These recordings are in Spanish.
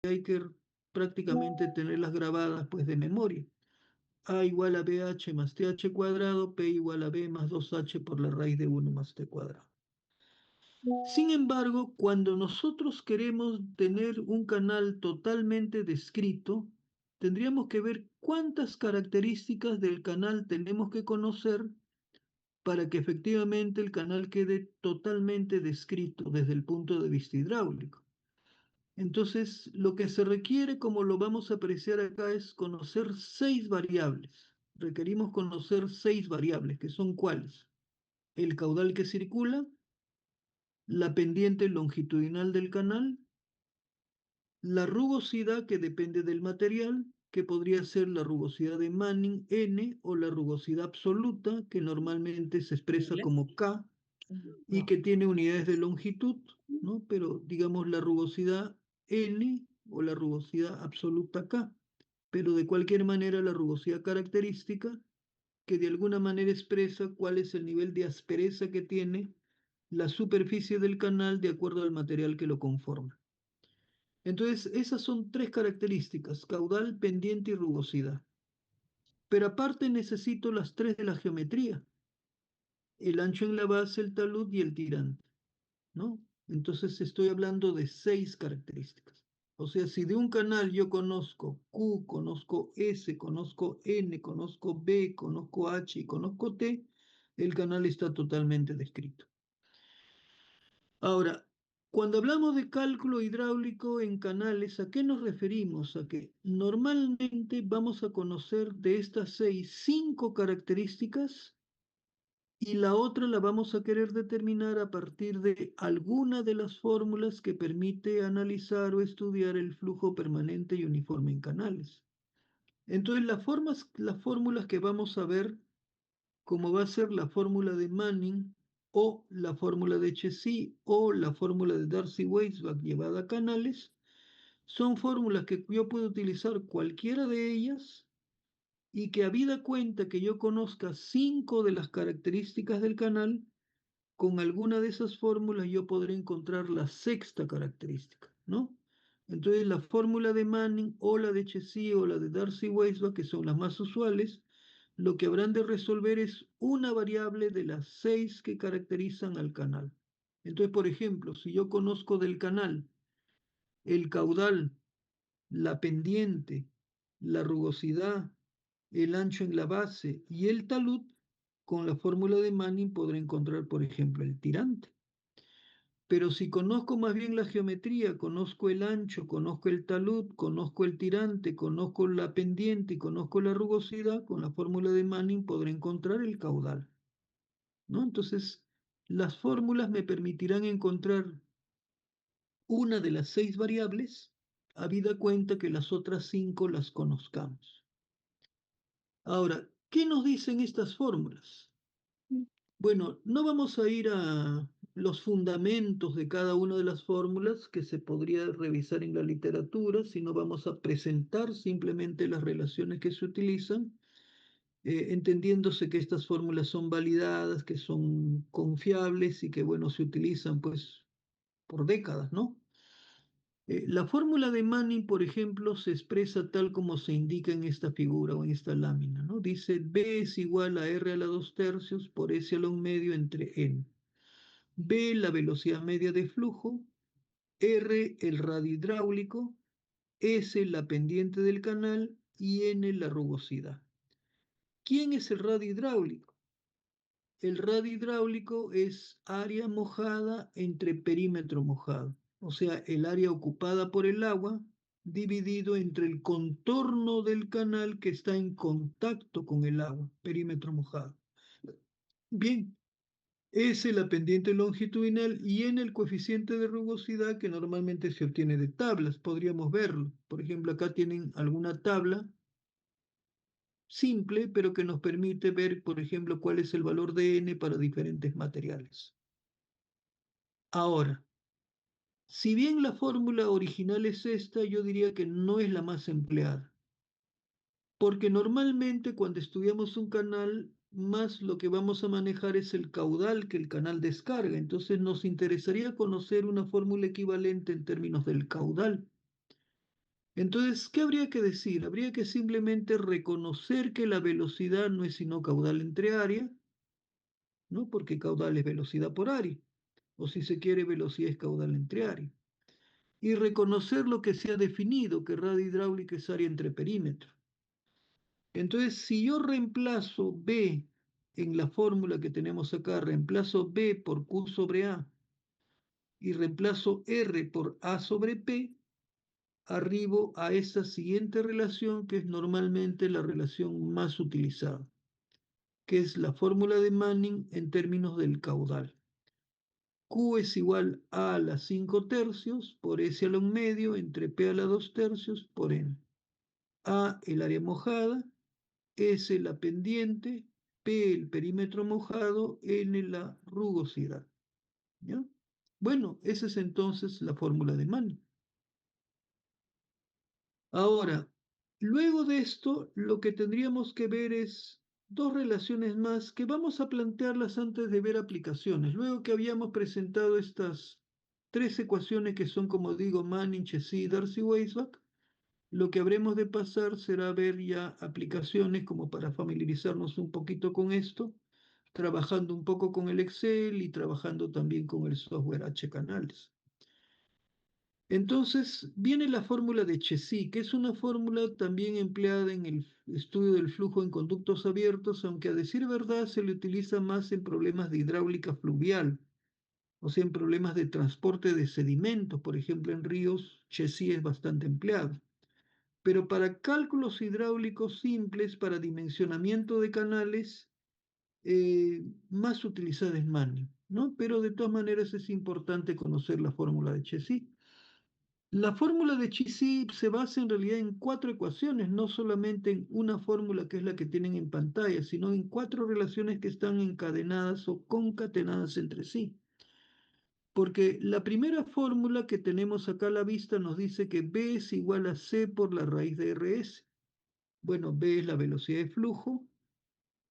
hay que prácticamente tenerlas grabadas pues de memoria. A igual a BH más TH cuadrado, P igual a B más 2H por la raíz de 1 más T cuadrado. Sin embargo, cuando nosotros queremos tener un canal totalmente descrito, tendríamos que ver cuántas características del canal tenemos que conocer para que efectivamente el canal quede totalmente descrito desde el punto de vista hidráulico. Entonces, lo que se requiere, como lo vamos a apreciar acá, es conocer 6 variables. Requerimos conocer 6 variables, que son ¿cuáles? El caudal que circula, la pendiente longitudinal del canal, la rugosidad que depende del material, que podría ser la rugosidad de Manning N o la rugosidad absoluta, que normalmente se expresa como K y que tiene unidades de longitud, ¿no? Pero digamos la rugosidad N o la rugosidad absoluta K, pero de cualquier manera la rugosidad característica que de alguna manera expresa cuál es el nivel de aspereza que tiene la superficie del canal de acuerdo al material que lo conforma. Entonces, esas son 3 características: caudal, pendiente y rugosidad. Pero aparte necesito las 3 de la geometría: el ancho en la base, el talud y el tirante, ¿no? Entonces estoy hablando de 6 características. O sea, si de un canal yo conozco Q, conozco S, conozco N, conozco B, conozco H y conozco T, el canal está totalmente descrito. Ahora, cuando hablamos de cálculo hidráulico en canales, ¿a qué nos referimos? A que normalmente vamos a conocer de estas 5 características y la otra la vamos a querer determinar a partir de alguna de las fórmulas que permite analizar o estudiar el flujo permanente y uniforme en canales. Entonces, las fórmulas que vamos a ver, como va a ser la fórmula de Manning o la fórmula de Chessy o la fórmula de Darcy-Weisbach llevada a canales, son fórmulas que yo puedo utilizar cualquiera de ellas y que habida cuenta que yo conozca 5 de las características del canal, con alguna de esas fórmulas yo podré encontrar la 6ª característica, ¿no? Entonces la fórmula de Manning o la de Chessy o la de Darcy-Weisbach, que son las más usuales, lo que habrán de resolver es una variable de las 6 que caracterizan al canal. Entonces, por ejemplo, si yo conozco del canal el caudal, la pendiente, la rugosidad, el ancho en la base y el talud, con la fórmula de Manning podré encontrar, por ejemplo, el tirante. Pero si conozco más bien la geometría, conozco el ancho, conozco el talud, conozco el tirante, conozco la pendiente y conozco la rugosidad, con la fórmula de Manning podré encontrar el caudal, ¿no? Entonces, las fórmulas me permitirán encontrar una de las 6 variables, habida cuenta que las otras 5 las conozcamos. Ahora, ¿qué nos dicen estas fórmulas? Bueno, no vamos a ir a los fundamentos de cada una de las fórmulas que se podría revisar en la literatura, sino vamos a presentar simplemente las relaciones que se utilizan, entendiéndose que estas fórmulas son validadas, que son confiables y que, bueno, se utilizan pues por décadas, ¿no? La fórmula de Manning, por ejemplo, se expresa tal como se indica en esta figura o en esta lámina, ¿no? Dice B es igual a R a la 2/3 por S a la 1/2 entre N. B, la velocidad media de flujo, R, el radio hidráulico, S, la pendiente del canal y N, la rugosidad. ¿Quién es el radio hidráulico? El radio hidráulico es área mojada entre perímetro mojado, o sea, el área ocupada por el agua dividido entre el contorno del canal que está en contacto con el agua, perímetro mojado. Bien, S la pendiente longitudinal y N el coeficiente de rugosidad que normalmente se obtiene de tablas, podríamos verlo. Por ejemplo, acá tienen alguna tabla simple, pero que nos permite ver, por ejemplo, cuál es el valor de N para diferentes materiales. Ahora, si bien la fórmula original es esta, yo diría que no es la más empleada, porque normalmente cuando estudiamos un canal, más lo que vamos a manejar es el caudal que el canal descarga. Entonces nos interesaría conocer una fórmula equivalente en términos del caudal. Entonces, ¿qué habría que decir? Habría que simplemente reconocer que la velocidad no es sino caudal entre área, ¿no? Porque caudal es velocidad por área, o si se quiere, velocidad es caudal entre área. Y reconocer lo que se ha definido, que radio hidráulica es área entre perímetros. Entonces, si yo reemplazo B en la fórmula que tenemos acá, reemplazo B por Q sobre A y reemplazo R por A sobre P, arribo a esa siguiente relación que es normalmente la relación más utilizada, que es la fórmula de Manning en términos del caudal. Q es igual a la 5 tercios por S a la 1 medio entre P a la 2 tercios por N. A el área mojada, S la pendiente, P el perímetro mojado, N la rugosidad. ¿Ya? Bueno, esa es entonces la fórmula de Manning. Ahora, luego de esto, lo que tendríamos que ver es dos relaciones más que vamos a plantearlas antes de ver aplicaciones. Luego que habíamos presentado estas tres ecuaciones que son, como digo, Manning, Chessie, Darcy-Weisbach, lo que habremos de pasar será ver ya aplicaciones como para familiarizarnos un poquito con esto, trabajando un poco con el Excel y trabajando también con el software H-Canales. Entonces viene la fórmula de Chessie, que es una fórmula también empleada en el estudio del flujo en conductos abiertos, aunque a decir verdad se le utiliza más en problemas de hidráulica fluvial, o sea, en problemas de transporte de sedimentos, por ejemplo, en ríos, Chessie es bastante empleado. Pero para cálculos hidráulicos simples, para dimensionamiento de canales, más utilizada es Manning, ¿no? Pero de todas maneras es importante conocer la fórmula de Chessie. La fórmula de Chessie se basa en realidad en cuatro ecuaciones, no solamente en una fórmula que es la que tienen en pantalla, sino en cuatro relaciones que están encadenadas o concatenadas entre sí. Porque la primera fórmula que tenemos acá a la vista nos dice que B es igual a C por la raíz de RS. Bueno, B es la velocidad de flujo.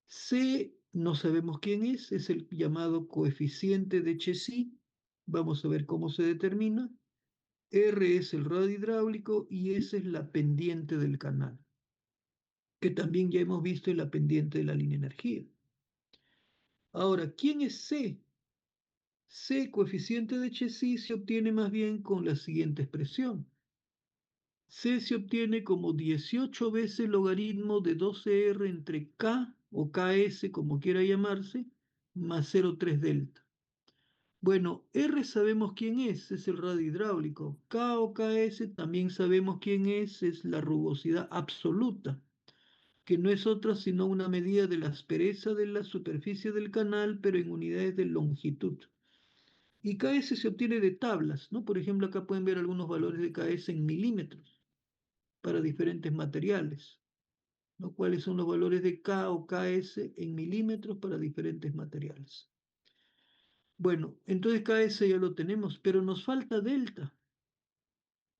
C no sabemos quién es el llamado coeficiente de Chessie. Vamos a ver cómo se determina. R es el radio hidráulico y S es la pendiente del canal, que también ya hemos visto en la pendiente de la línea de energía. Ahora, ¿quién es C? C, coeficiente de Chessie, se obtiene más bien con la siguiente expresión. C se obtiene como 18 veces logaritmo de 12R entre K o KS, como quiera llamarse, más 0,3 delta. Bueno, R sabemos quién es el radio hidráulico. K o KS también sabemos quién es la rugosidad absoluta, que no es otra sino una medida de la aspereza de la superficie del canal, pero en unidades de longitud. Y KS se obtiene de tablas, ¿no? Por ejemplo, acá pueden ver algunos valores de KS en milímetros para diferentes materiales, ¿no? ¿Cuáles son los valores de K o KS en milímetros para diferentes materiales? Bueno, entonces KS ya lo tenemos, pero nos falta delta.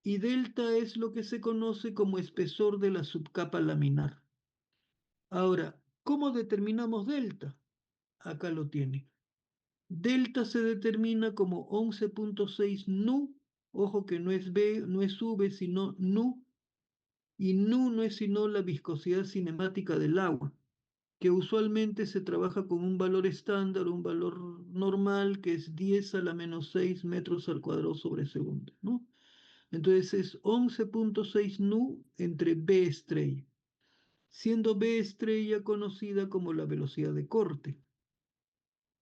Y delta es lo que se conoce como espesor de la subcapa laminar. Ahora, ¿cómo determinamos delta? Acá lo tiene. Delta se determina como 11,6 nu, ojo que no es B, no es V, sino nu, y nu no es sino la viscosidad cinemática del agua, que usualmente se trabaja con un valor estándar, un valor normal, que es 10 a la menos 6 metros al cuadrado sobre segundo, ¿no? Entonces es 11,6 nu entre B estrella, siendo B estrella conocida como la velocidad de corte.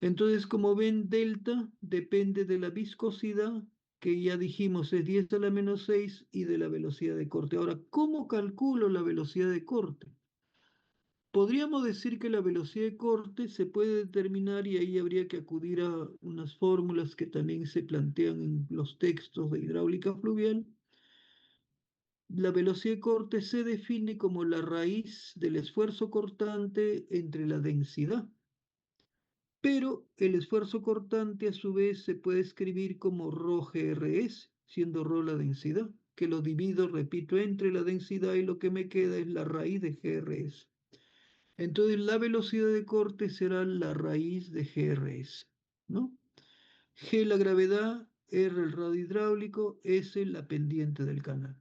Entonces, como ven, delta depende de la viscosidad, que ya dijimos es 10 a la menos 6, y de la velocidad de corte. Ahora, ¿cómo calculo la velocidad de corte? Podríamos decir que la velocidad de corte se puede determinar y ahí habría que acudir a unas fórmulas que también se plantean en los textos de hidráulica fluvial. La velocidad de corte se define como la raíz del esfuerzo cortante entre la densidad. Pero el esfuerzo cortante a su vez se puede escribir como ρGRS, siendo ρ la densidad, que lo divido, repito, entre la densidad y lo que me queda es la raíz de GRS. Entonces la velocidad de corte será la raíz de GRS, ¿no? G la gravedad, R el radio hidráulico, S la pendiente del canal.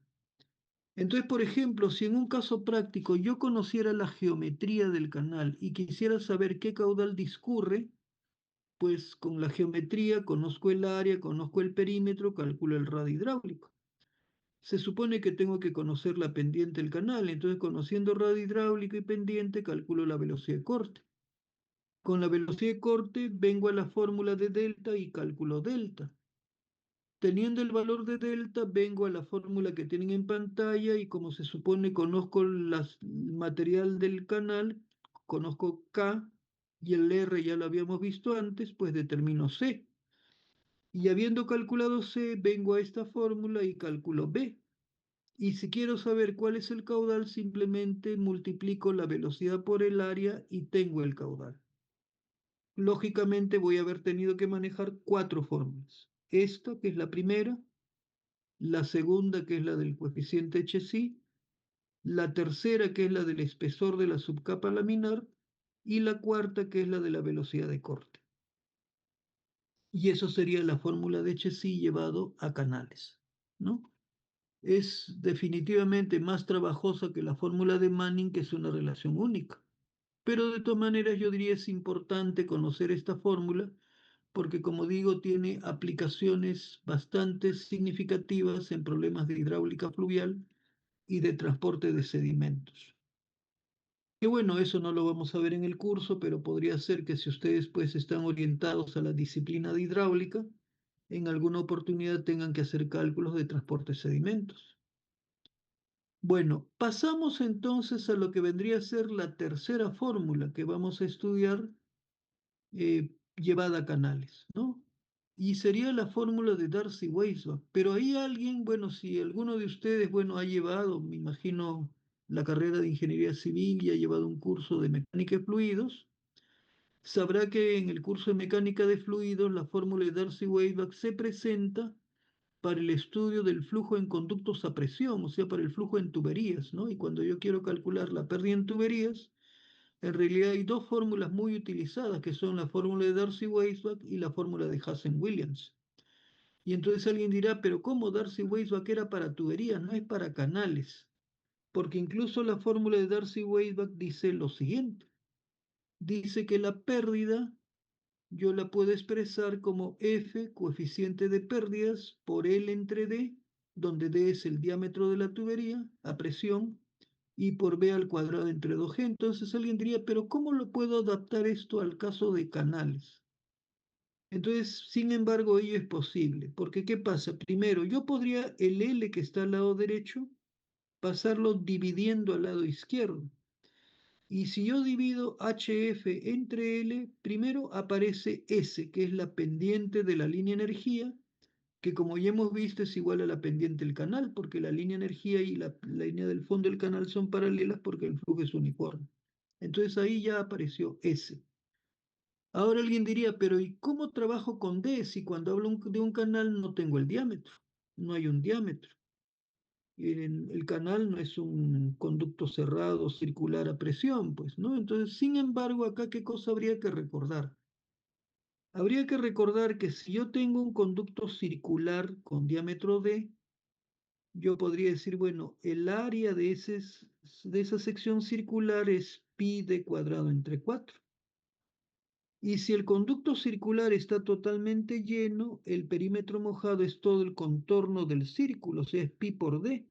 Entonces, por ejemplo, si en un caso práctico yo conociera la geometría del canal y quisiera saber qué caudal discurre, pues con la geometría conozco el área, conozco el perímetro, calculo el radio hidráulico. Se supone que tengo que conocer la pendiente del canal, entonces conociendo radio hidráulico y pendiente calculo la velocidad de corte. Con la velocidad de corte vengo a la fórmula de delta y cálculo delta. Teniendo el valor de delta, vengo a la fórmula que tienen en pantalla y como se supone conozco el material del canal, conozco K y el R ya lo habíamos visto antes, pues determino C. Y habiendo calculado C, vengo a esta fórmula y calculo B. Y si quiero saber cuál es el caudal, simplemente multiplico la velocidad por el área y tengo el caudal. Lógicamente voy a haber tenido que manejar cuatro fórmulas. Esta, que es la primera, la segunda, que es la del coeficiente HSI, la tercera, que es la del espesor de la subcapa laminar, y la cuarta, que es la de la velocidad de corte. Y eso sería la fórmula de HSI llevado a canales, ¿no? Es definitivamente más trabajosa que la fórmula de Manning, que es una relación única. Pero de todas maneras yo diría es importante conocer esta fórmula porque, como digo, tiene aplicaciones bastante significativas en problemas de hidráulica fluvial y de transporte de sedimentos. Que bueno, eso no lo vamos a ver en el curso, pero podría ser que si ustedes pues están orientados a la disciplina de hidráulica, en alguna oportunidad tengan que hacer cálculos de transporte de sedimentos. Bueno, pasamos entonces a lo que vendría a ser la tercera fórmula que vamos a estudiar llevada a canales, ¿no? Y sería la fórmula de Darcy-Weisbach. Pero ahí alguien, bueno, si alguno de ustedes, bueno, ha llevado, me imagino, la carrera de ingeniería civil y ha llevado un curso de mecánica de fluidos, sabrá que en el curso de mecánica de fluidos la fórmula de Darcy-Weisbach se presenta para el estudio del flujo en conductos a presión, o sea, para el flujo en tuberías, ¿no? Y cuando yo quiero calcular la pérdida en tuberías, en realidad hay dos fórmulas muy utilizadas, que son la fórmula de Darcy-Weisbach y la fórmula de Hazen-Williams. Y entonces alguien dirá, pero ¿cómo Darcy-Weisbach era para tuberías? No es para canales, porque incluso la fórmula de Darcy-Weisbach dice lo siguiente. Dice que la pérdida yo la puedo expresar como F, coeficiente de pérdidas, por L entre D, donde D es el diámetro de la tubería a presión, y por B al cuadrado entre 2G. Entonces alguien diría, pero ¿cómo lo puedo adaptar esto al caso de canales? Entonces, sin embargo, ello es posible, porque ¿qué pasa? Primero, yo podría el L que está al lado derecho pasarlo dividiendo al lado izquierdo. Y si yo divido HF entre L, primero aparece S, que es la pendiente de la línea energía, que como ya hemos visto es igual a la pendiente del canal, porque la línea energía y la línea del fondo del canal son paralelas porque el flujo es uniforme. Entonces ahí ya apareció S. Ahora alguien diría, pero ¿y cómo trabajo con D si cuando hablo de un canal no tengo el diámetro? No hay un diámetro. El canal no es un conducto cerrado circular a presión, pues, ¿no? Entonces, sin embargo, acá, ¿qué cosa habría que recordar? Habría que recordar que si yo tengo un conducto circular con diámetro D, yo podría decir, bueno, el área de esa sección circular es pi d cuadrado entre 4. Y si el conducto circular está totalmente lleno, el perímetro mojado es todo el contorno del círculo, o sea, es pi por d.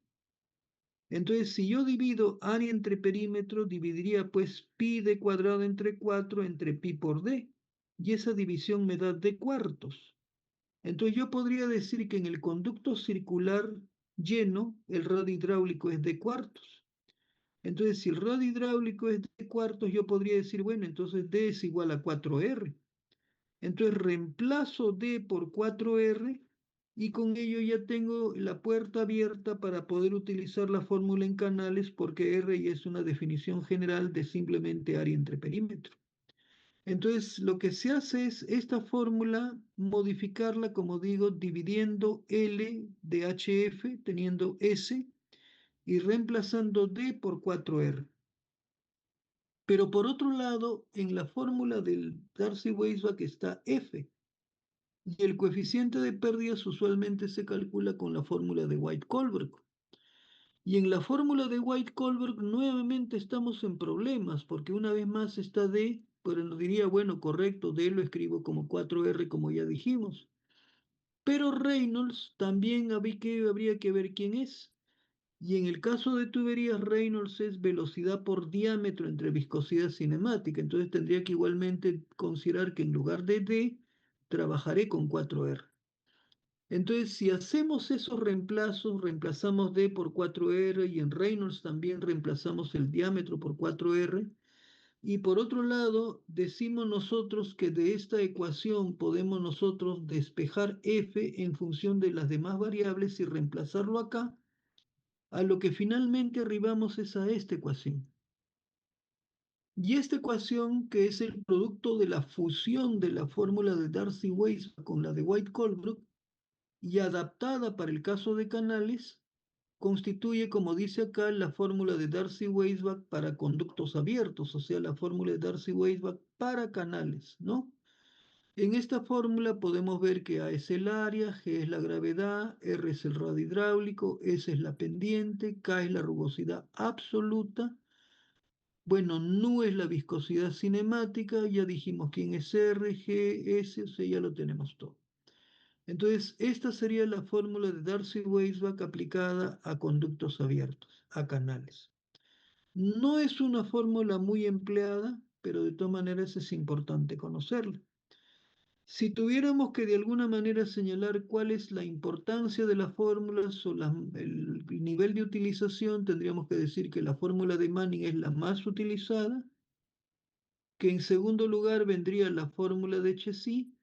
Entonces, si yo divido área entre perímetro, dividiría pues pi d cuadrado entre 4 entre pi por d. Y esa división me da d cuartos. Entonces yo podría decir que en el conducto circular lleno, el radio hidráulico es d cuartos. Entonces, si el radio hidráulico es d cuartos, yo podría decir, bueno, entonces d es igual a 4R. Entonces reemplazo D por 4R y con ello ya tengo la puerta abierta para poder utilizar la fórmula en canales porque R ya es una definición general de simplemente área entre perímetro. Entonces lo que se hace es esta fórmula modificarla, como digo, dividiendo L de HF teniendo S y reemplazando D por 4R. Pero por otro lado, en la fórmula del Darcy-Weisbach está F. Y el coeficiente de pérdidas usualmente se calcula con la fórmula de White-Kohlberg. Y en la fórmula de White-Kohlberg nuevamente estamos en problemas, porque una vez más está D, pero nos diría, bueno, correcto, D lo escribo como 4R, como ya dijimos. Pero Reynolds también habría que ver quién es. Y en el caso de tuberías, Reynolds es velocidad por diámetro entre viscosidad cinemática. Entonces tendría que igualmente considerar que en lugar de D, trabajaré con 4R. Entonces, si hacemos esos reemplazos, reemplazamos D por 4R y en Reynolds también reemplazamos el diámetro por 4R. Y por otro lado, decimos nosotros que de esta ecuación podemos nosotros despejar F en función de las demás variables y reemplazarlo acá. A lo que finalmente arribamos es a esta ecuación. Y esta ecuación, que es el producto de la fusión de la fórmula de Darcy-Weisbach con la de White-Kohlberg, y adaptada para el caso de canales, constituye, como dice acá, la fórmula de Darcy-Weisbach para conductos abiertos, o sea, la fórmula de Darcy-Weisbach para canales, ¿no? En esta fórmula podemos ver que A es el área, G es la gravedad, R es el radio hidráulico, S es la pendiente, K es la rugosidad absoluta. Bueno, nu es la viscosidad cinemática, ya dijimos quién es R, G, S, o sea, ya lo tenemos todo. Entonces, esta sería la fórmula de Darcy-Weisbach aplicada a conductos abiertos, a canales. No es una fórmula muy empleada, pero de todas maneras es importante conocerla. Si tuviéramos que de alguna manera señalar cuál es la importancia de las fórmulas o el nivel de utilización, tendríamos que decir que la fórmula de Manning es la más utilizada, que en segundo lugar vendría la fórmula de Chessy,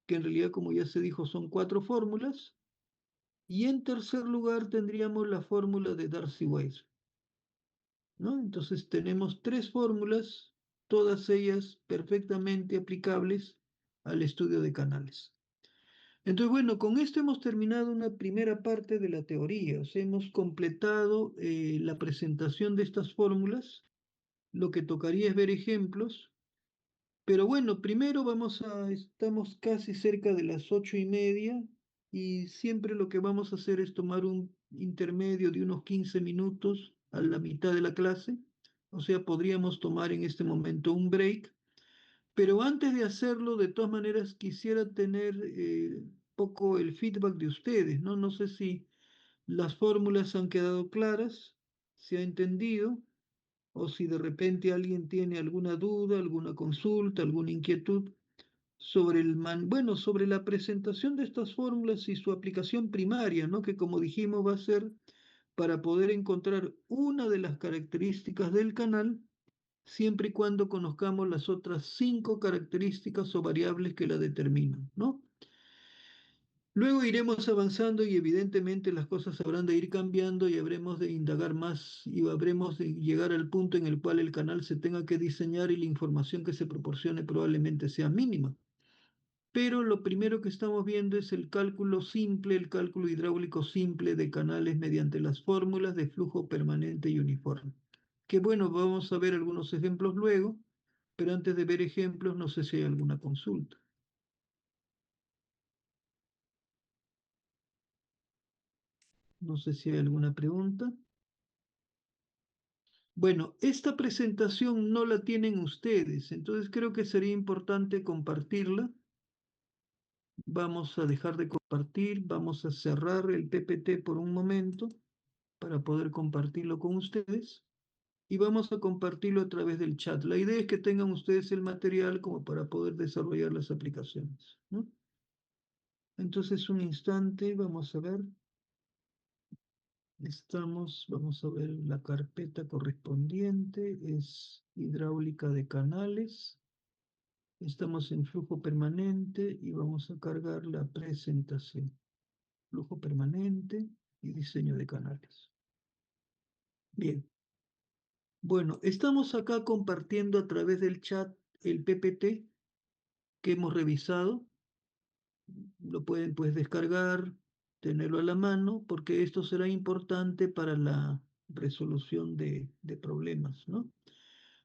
que en realidad, como ya se dijo, son 4 fórmulas, y en tercer lugar tendríamos la fórmula de Darcy-Weisbach, ¿no? Entonces tenemos 3 fórmulas, todas ellas perfectamente aplicables al estudio de canales. Entonces, bueno, con esto hemos terminado una primera parte de la teoría, o sea, hemos completado la presentación de estas fórmulas. Lo que tocaría es ver ejemplos, pero bueno, primero estamos casi cerca de las 8:30 y siempre lo que vamos a hacer es tomar un intermedio de unos 15 minutos a la mitad de la clase, o sea, podríamos tomar en este momento un break, pero antes de hacerlo, de todas maneras, quisiera tener poco el feedback de ustedes, ¿no? No sé si las fórmulas han quedado claras, se ha entendido, o si de repente alguien tiene alguna duda, alguna consulta, alguna inquietud sobre bueno, sobre la presentación de estas fórmulas y su aplicación primaria, ¿no? Que como dijimos va a ser para poder encontrar una de las características del canal, siempre y cuando conozcamos las otras 5 características o variables que la determinan, ¿no? Luego iremos avanzando y evidentemente las cosas habrán de ir cambiando y habremos de indagar más y habremos de llegar al punto en el cual el canal se tenga que diseñar y la información que se proporcione probablemente sea mínima. Pero lo primero que estamos viendo es el cálculo simple, el cálculo hidráulico simple de canales mediante las fórmulas de flujo permanente y uniforme. Que bueno, vamos a ver algunos ejemplos luego, pero antes de ver ejemplos, no sé si hay alguna consulta. No sé si hay alguna pregunta. Bueno, esta presentación no la tienen ustedes, entonces creo que sería importante compartirla. Vamos a dejar de compartir, vamos a cerrar el PPT por un momento para poder compartirlo con ustedes y vamos a compartirlo a través del chat. La idea es que tengan ustedes el material como para poder desarrollar las aplicaciones, ¿no? Entonces, un instante, vamos a ver. Vamos a ver la carpeta correspondiente, es hidráulica de canales. Estamos en flujo permanente y vamos a cargar la presentación. Flujo permanente y diseño de canales. Bien. Bueno, estamos acá compartiendo a través del chat el PPT que hemos revisado. Lo pueden pues descargar, tenerlo a la mano, porque esto será importante para la resolución de problemas, ¿no?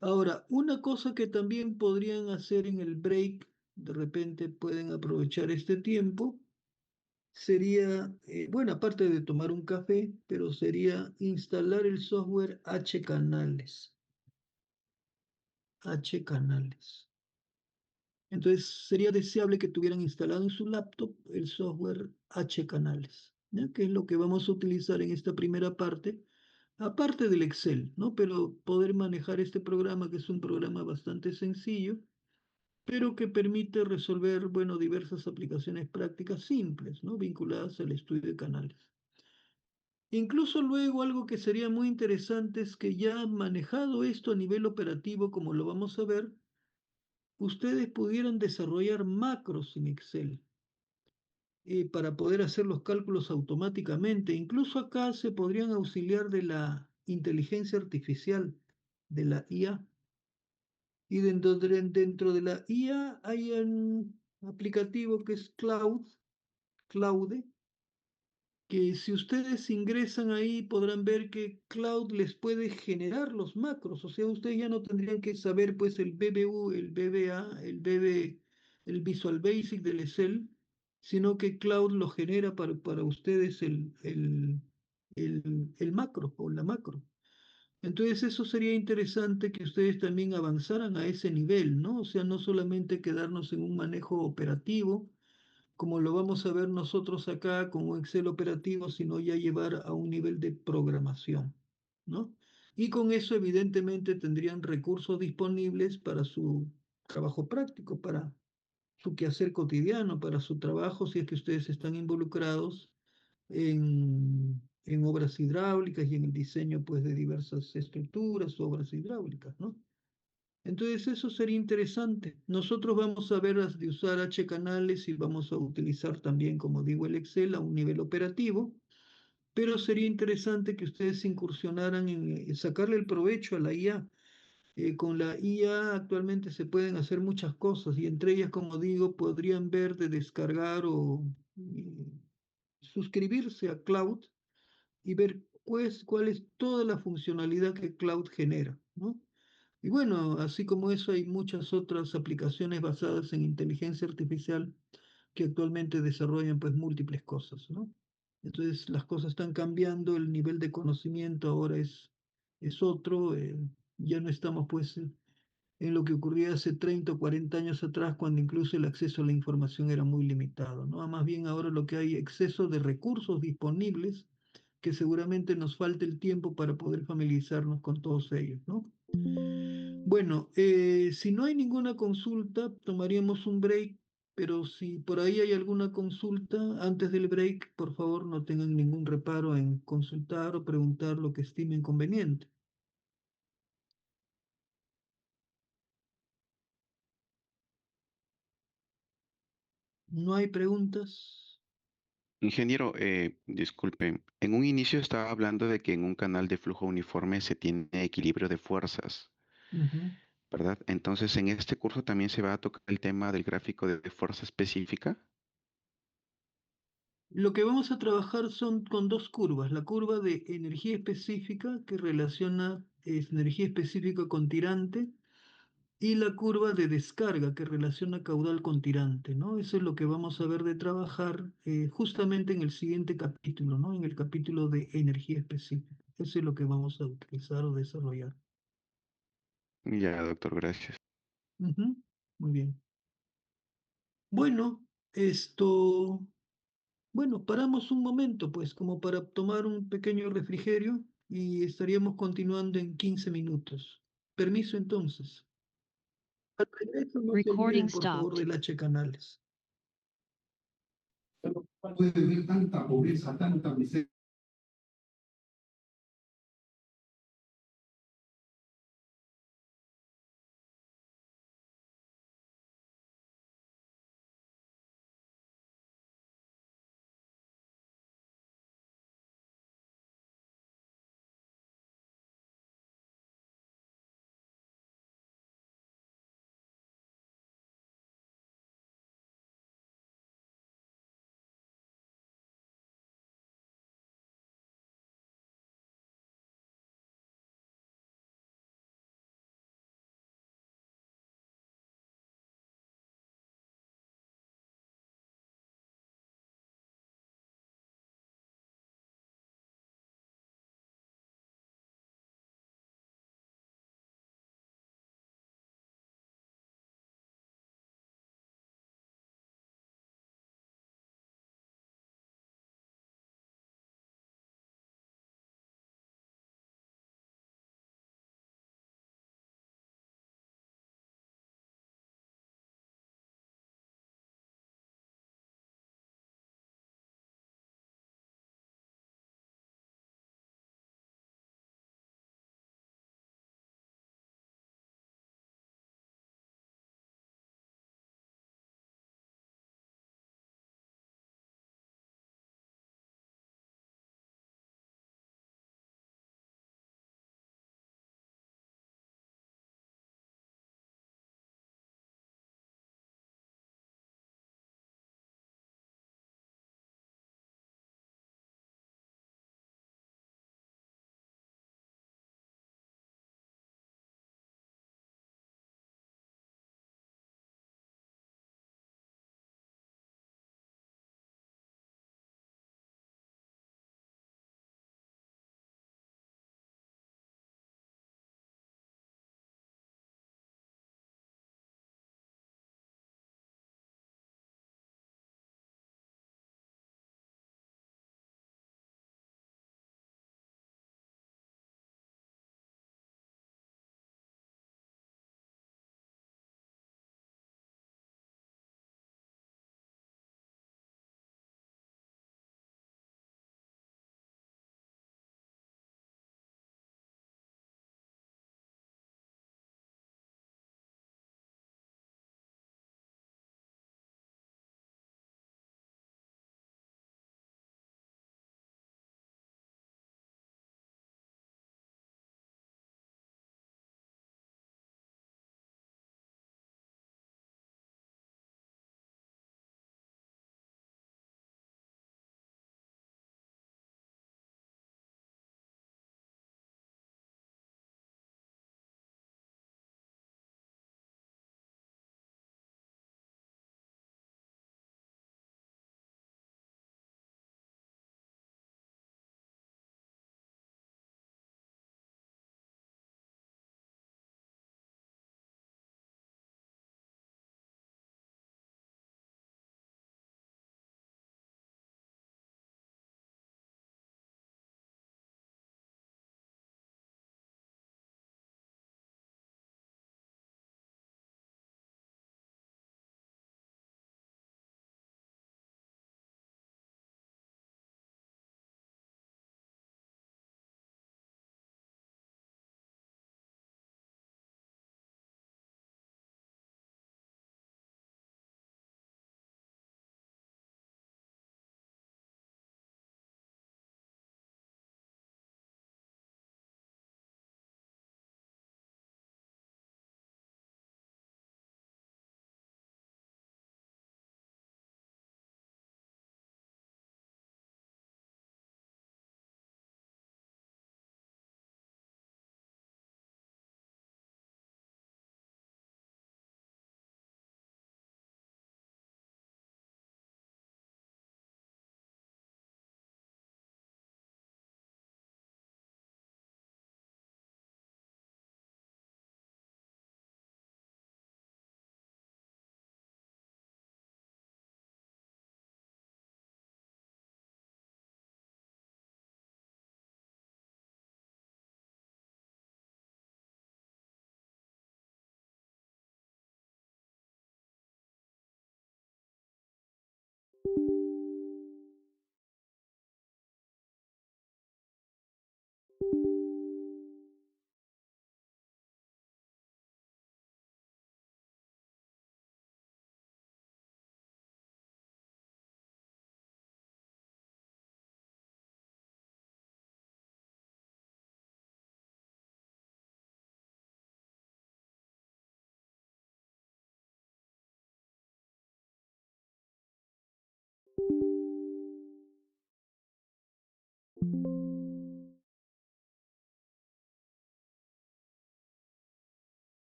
Ahora, una cosa que también podrían hacer en el break, de repente pueden aprovechar este tiempo, sería, bueno, aparte de tomar un café, pero sería instalar el software H-Canales. H-Canales. Entonces, sería deseable que tuvieran instalado en su laptop el software H-Canales, ¿ya? Que es lo que vamos a utilizar en esta primera parte, aparte del Excel, ¿no? Pero poder manejar este programa, que es un programa bastante sencillo, pero que permite resolver, bueno, diversas aplicaciones prácticas simples, ¿no? Vinculadas al estudio de canales. Incluso luego algo que sería muy interesante es que ya manejado esto a nivel operativo, como lo vamos a ver, ustedes pudieran desarrollar macros en Excel para poder hacer los cálculos automáticamente. Incluso acá se podrían auxiliar de la inteligencia artificial, de la IA. Y dentro de la IA hay un aplicativo que es Claude, que si ustedes ingresan ahí podrán ver que Cloud les puede generar los macros, o sea, ustedes ya no tendrían que saber pues el BBU, el BBA, el Visual Basic del Excel, sino que Cloud lo genera para ustedes el macro o la macro. Entonces eso sería interesante que ustedes también avanzaran a ese nivel, ¿no? O sea, no solamente quedarnos en un manejo operativo, como lo vamos a ver nosotros acá con un Excel operativo, sino ya llevar a un nivel de programación, ¿no? Y con eso, evidentemente, tendrían recursos disponibles para su trabajo práctico, para su quehacer cotidiano, para su trabajo, si es que ustedes están involucrados en obras hidráulicas y en el diseño, pues, de diversas estructuras, obras hidráulicas, ¿no? Entonces eso sería interesante. Nosotros vamos a ver de usar H-canales y vamos a utilizar también, como digo, el Excel a un nivel operativo, pero sería interesante que ustedes incursionaran en sacarle el provecho a la IA. Con la IA actualmente se pueden hacer muchas cosas y entre ellas, como digo, podrían ver de descargar o suscribirse a Cloud y ver pues, cuál es toda la funcionalidad que Cloud genera, ¿no? Y bueno, así como eso, hay muchas otras aplicaciones basadas en inteligencia artificial que actualmente desarrollan pues múltiples cosas, ¿no? Entonces las cosas están cambiando, el nivel de conocimiento ahora es otro, ya no estamos pues en lo que ocurría hace 30 o 40 años atrás, cuando incluso el acceso a la información era muy limitado, ¿no? Más bien ahora lo que hay exceso de recursos disponibles que seguramente nos falta el tiempo para poder familiarizarnos con todos ellos, ¿no? Bueno, si no hay ninguna consulta, tomaríamos un break, pero si por ahí hay alguna consulta antes del break, por favor no tengan ningún reparo en consultar o preguntar lo que estimen conveniente. ¿No hay preguntas? Ingeniero, disculpe, en un inicio estaba hablando de que en un canal de flujo uniforme se tiene equilibrio de fuerzas, Ujú. ¿verdad? Entonces, en este curso también se va a tocar el tema del gráfico de fuerza específica. Lo que vamos a trabajar son con dos curvas, la curva de energía específica que relaciona energía específica con tirante y la curva de descarga que relaciona caudal con tirante, ¿no? Eso es lo que vamos a ver de trabajar justamente en el siguiente capítulo, ¿no? En el capítulo de energía específica. Eso es lo que vamos a utilizar o desarrollar. Ya, doctor, gracias. Ujú. Muy bien. Bueno, esto, bueno, paramos un momento, pues, como para tomar un pequeño refrigerio y estaríamos continuando en 15 minutos. Permiso entonces. Al regreso no se Recording olviden, por favor, stopped. del H canales. Puede haber tanta pobreza, tanta miseria.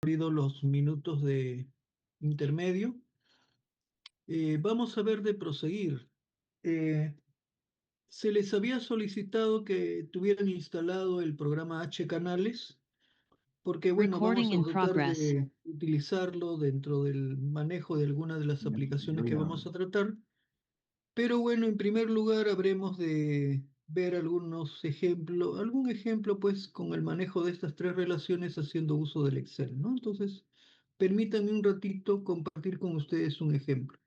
Los minutos de intermedio. Vamos a ver de proseguir. Eh, Se les había solicitado que tuvieran instalado el programa H Canales, porque bueno, Recording vamos a in tratar progress. de utilizarlo dentro del manejo de algunas de las aplicaciones que vamos a tratar. Pero bueno, en primer lugar habremos de ver algunos ejemplos, algún ejemplo pues con el manejo de estas tres relaciones haciendo uso del Excel, ¿no? Entonces, permítanme un ratito compartir con ustedes un ejemplo.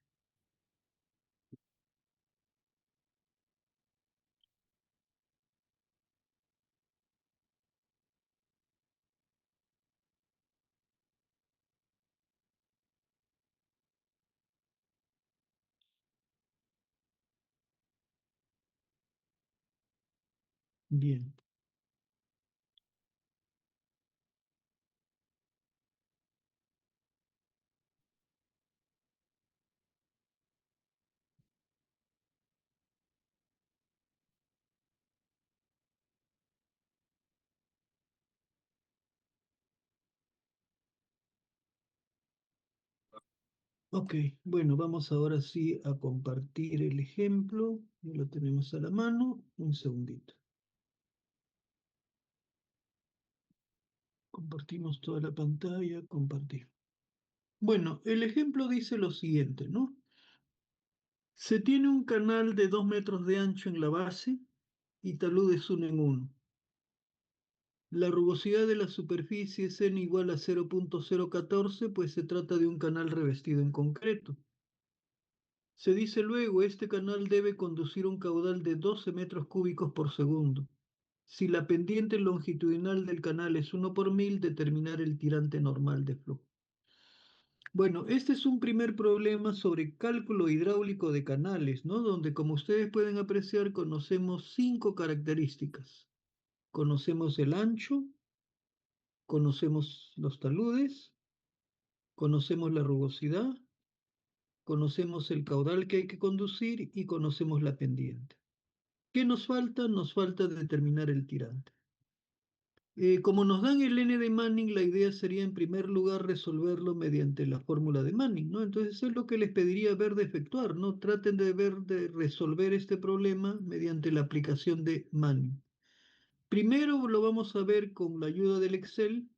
Bien. Ok, bueno, vamos ahora sí a compartir el ejemplo. Ya lo tenemos a la mano. Un segundito. Compartimos toda la pantalla, compartir. Bueno, el ejemplo dice lo siguiente, ¿no? Se tiene un canal de 2 metros de ancho en la base y taludes 1 en 1. La rugosidad de la superficie es n igual a 0,014, pues se trata de un canal revestido en concreto. Se dice luego, este canal debe conducir un caudal de 12 metros cúbicos por segundo. Si la pendiente longitudinal del canal es 1 por 1000, determinar el tirante normal de flujo. Bueno, este es un primer problema sobre cálculo hidráulico de canales, ¿no? Donde, como ustedes pueden apreciar, conocemos 5 características. Conocemos el ancho, conocemos los taludes, conocemos la rugosidad, conocemos el caudal que hay que conducir y conocemos la pendiente. ¿Qué nos falta? Nos falta determinar el tirante. Como nos dan el n de Manning, la idea sería en primer lugar resolverlo mediante la fórmula de Manning, ¿no? Entonces eso es lo que les pediría ver de efectuar, ¿no? Traten de ver de resolver este problema mediante la aplicación de Manning. Primero lo vamos a ver con la ayuda del Excel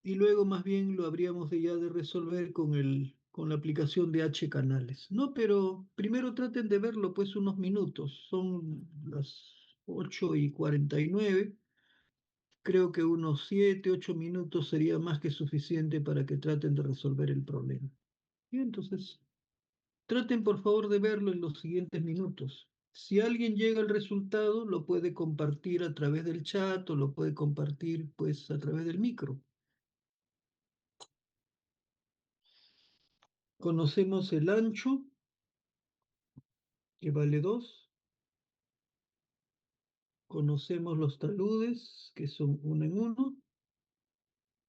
y luego más bien lo habríamos de ya de resolver con la aplicación de H canales, ¿no? Pero primero traten de verlo pues unos minutos, son las 8:49. Creo que unos 7, 8 minutos sería más que suficiente para que traten de resolver el problema. Y entonces, traten por favor de verlo en los siguientes minutos. Si alguien llega al resultado, lo puede compartir a través del chat o lo puede compartir pues a través del micro. Conocemos el ancho, que vale 2. Conocemos los taludes, que son 1 en 1.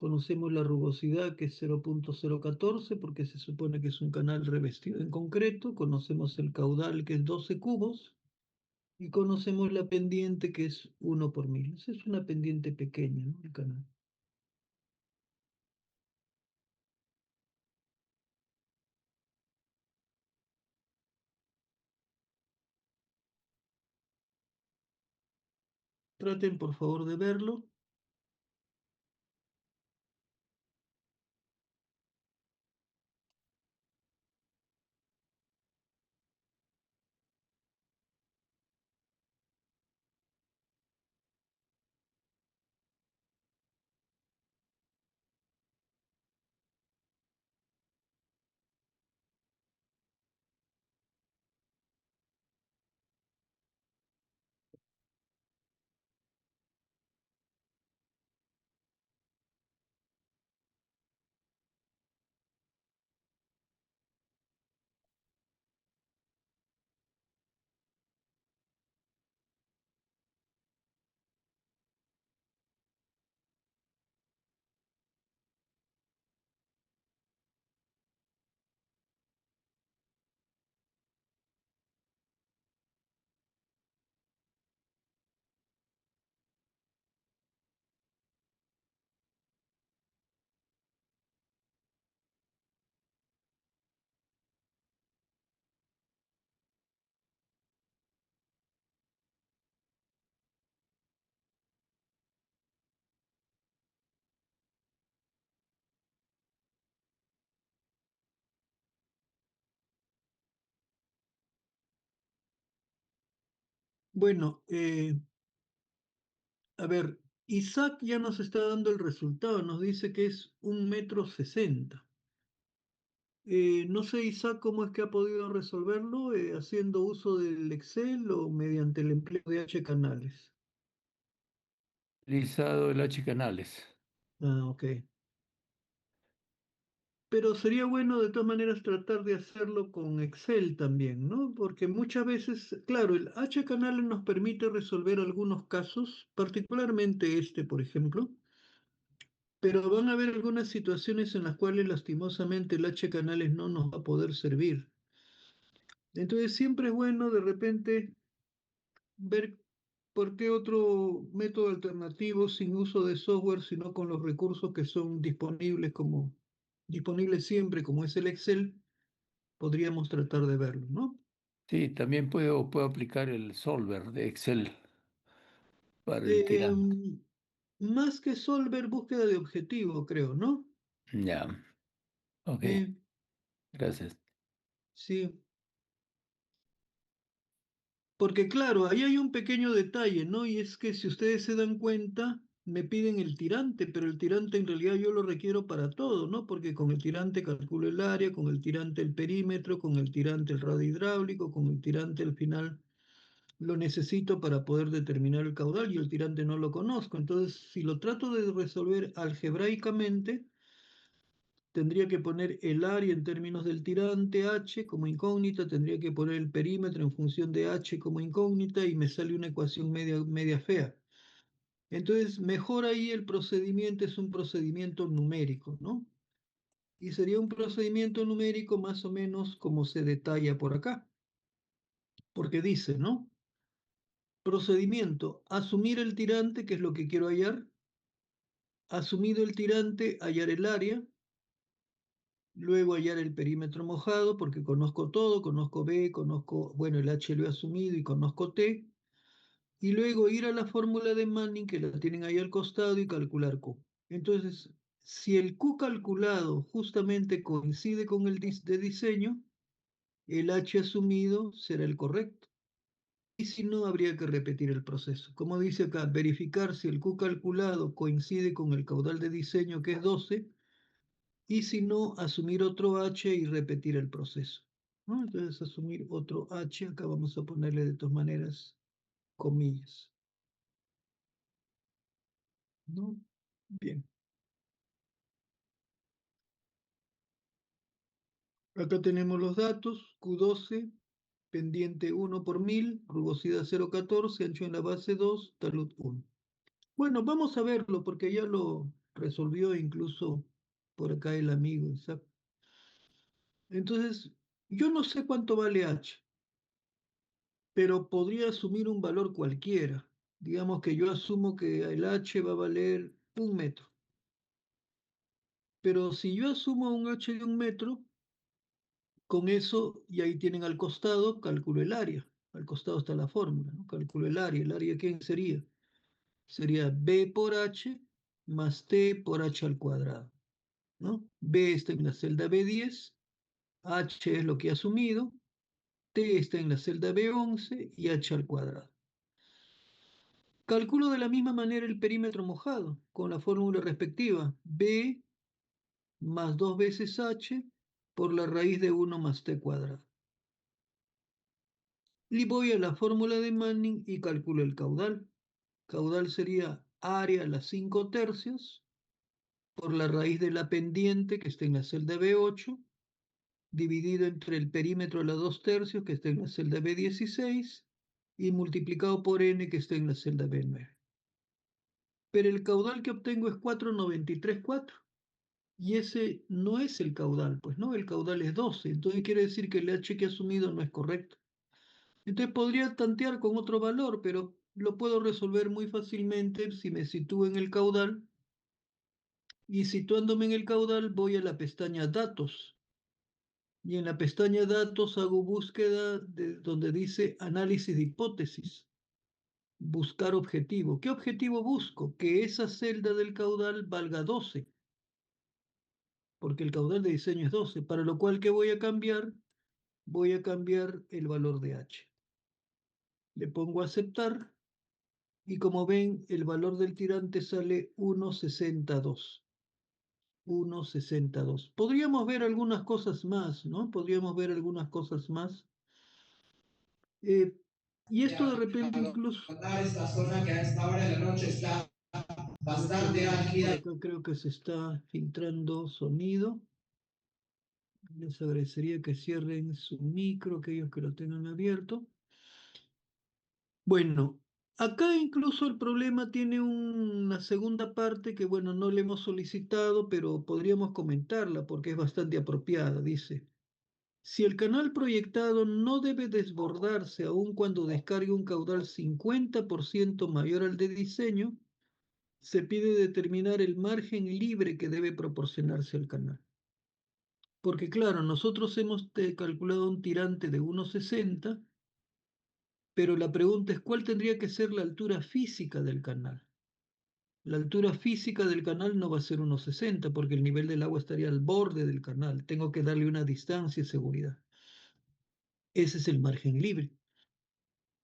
Conocemos la rugosidad, que es 0.014, porque se supone que es un canal revestido en concreto. Conocemos el caudal, que es 12 cubos. Y conocemos la pendiente, que es 1/1000. Esa es una pendiente pequeña, ¿no? El canal. Traten, por favor, de verlo. Bueno, a ver, Isaac ya nos está dando el resultado. Nos dice que es 1,60 m. No sé, Isaac, cómo es que ha podido resolverlo, haciendo uso del Excel o mediante el empleo de H canales. Utilizado el H canales. Ah, ok. Pero sería bueno de todas maneras tratar de hacerlo con Excel también, ¿no? Porque muchas veces, claro, el H canales nos permite resolver algunos casos, particularmente este, por ejemplo, pero van a haber algunas situaciones en las cuales lastimosamente el H canales no nos va a poder servir. Entonces siempre es bueno de repente ver por qué otro método alternativo sin uso de software, sino con los recursos que son disponibles siempre, como es el Excel, podríamos tratar de verlo, ¿no? Sí, también puedo aplicar el solver de Excel para el Eh, tirante. Más que solver, búsqueda de objetivo, creo, ¿no? Ya, ok, Eh, gracias. sí, porque claro, ahí hay un pequeño detalle, ¿no? Y es que si ustedes se dan cuenta, me piden el tirante, pero el tirante en realidad yo lo requiero para todo, ¿no? Porque con el tirante calculo el área, con el tirante el perímetro, con el tirante el radio hidráulico, con el tirante al final lo necesito para poder determinar el caudal y el tirante no lo conozco. Entonces, si lo trato de resolver algebraicamente, tendría que poner el área en términos del tirante H como incógnita, tendría que poner el perímetro en función de H como incógnita y me sale una ecuación media, media fea. Entonces, mejor ahí el procedimiento es un procedimiento numérico, ¿no? Y sería un procedimiento numérico más o menos como se detalla por acá, porque dice, ¿no? Procedimiento: asumir el tirante, que es lo que quiero hallar. Asumido el tirante, hallar el área. Luego hallar el perímetro mojado, porque conozco todo, conozco B, conozco, bueno, el H lo he asumido y conozco T. Y luego ir a la fórmula de Manning, que la tienen ahí al costado, y calcular Q. Entonces, si el Q calculado justamente coincide con el de diseño, el H asumido será el correcto. Y si no, habría que repetir el proceso. Como dice acá, verificar si el Q calculado coincide con el caudal de diseño, que es 12, y si no, asumir otro H y repetir el proceso, ¿no? Entonces, asumir otro H, acá vamos a ponerle de todas maneras comillas, ¿no? Bien. Acá tenemos los datos: Q12, pendiente 1 por 1000, rugosidad 0,14, ancho en la base 2, talud 1. Bueno, vamos a verlo porque ya lo resolvió incluso por acá el amigo Isaac. Entonces, yo no sé cuánto vale H, pero podría asumir un valor cualquiera. Digamos que yo asumo que el H va a valer 1 metro. Pero si yo asumo un H de 1 metro, con eso, y ahí tienen al costado, calculo el área. Al costado está la fórmula, ¿no? Calculo el área. ¿El área qué sería? Sería B por H más T por H al cuadrado, ¿no? B está en la celda B10, H es lo que he asumido, T está en la celda B11 y H al cuadrado. Calculo de la misma manera el perímetro mojado, con la fórmula respectiva: B más 2 veces H por la raíz de 1 más T cuadrado. Y voy a la fórmula de Manning y calculo el caudal. Caudal sería área a las 5 tercios por la raíz de la pendiente, que está en la celda B8, dividido entre el perímetro a las 2 tercios, que está en la celda B16, y multiplicado por n, que está en la celda B9. Pero el caudal que obtengo es 4,93,4. Y ese no es el caudal, pues no, el caudal es 12. Entonces quiere decir que el H que he asumido no es correcto. Entonces podría tantear con otro valor, pero lo puedo resolver muy fácilmente si me sitúo en el caudal. Y situándome en el caudal, voy a la pestaña Datos. Y en la pestaña Datos hago búsqueda donde dice Análisis de hipótesis. Buscar objetivo. ¿Qué objetivo busco? Que esa celda del caudal valga 12, porque el caudal de diseño es 12, para lo cual, ¿qué voy a cambiar? Voy a cambiar el valor de H. Le pongo aceptar y, como ven, el valor del tirante sale 1,62. 1,62. Podríamos ver algunas cosas más, ¿no? Podríamos ver algunas cosas más. Y esto de repente incluso... Esta zona que a esta hora de la noche está bastante Por álgida. acá creo que se está filtrando sonido. Les agradecería que cierren su micro, aquellos que lo tengan abierto. Bueno, acá incluso el problema tiene una segunda parte que, bueno, no le hemos solicitado, pero podríamos comentarla porque es bastante apropiada. Dice: si el canal proyectado no debe desbordarse aun cuando descargue un caudal 50% mayor al de diseño, se pide determinar el margen libre que debe proporcionarse al canal. Porque claro, nosotros hemos calculado un tirante de 1,60, pero la pregunta es: ¿cuál tendría que ser la altura física del canal? La altura física del canal no va a ser 1,60 porque el nivel del agua estaría al borde del canal. Tengo que darle una distancia y seguridad. Ese es el margen libre.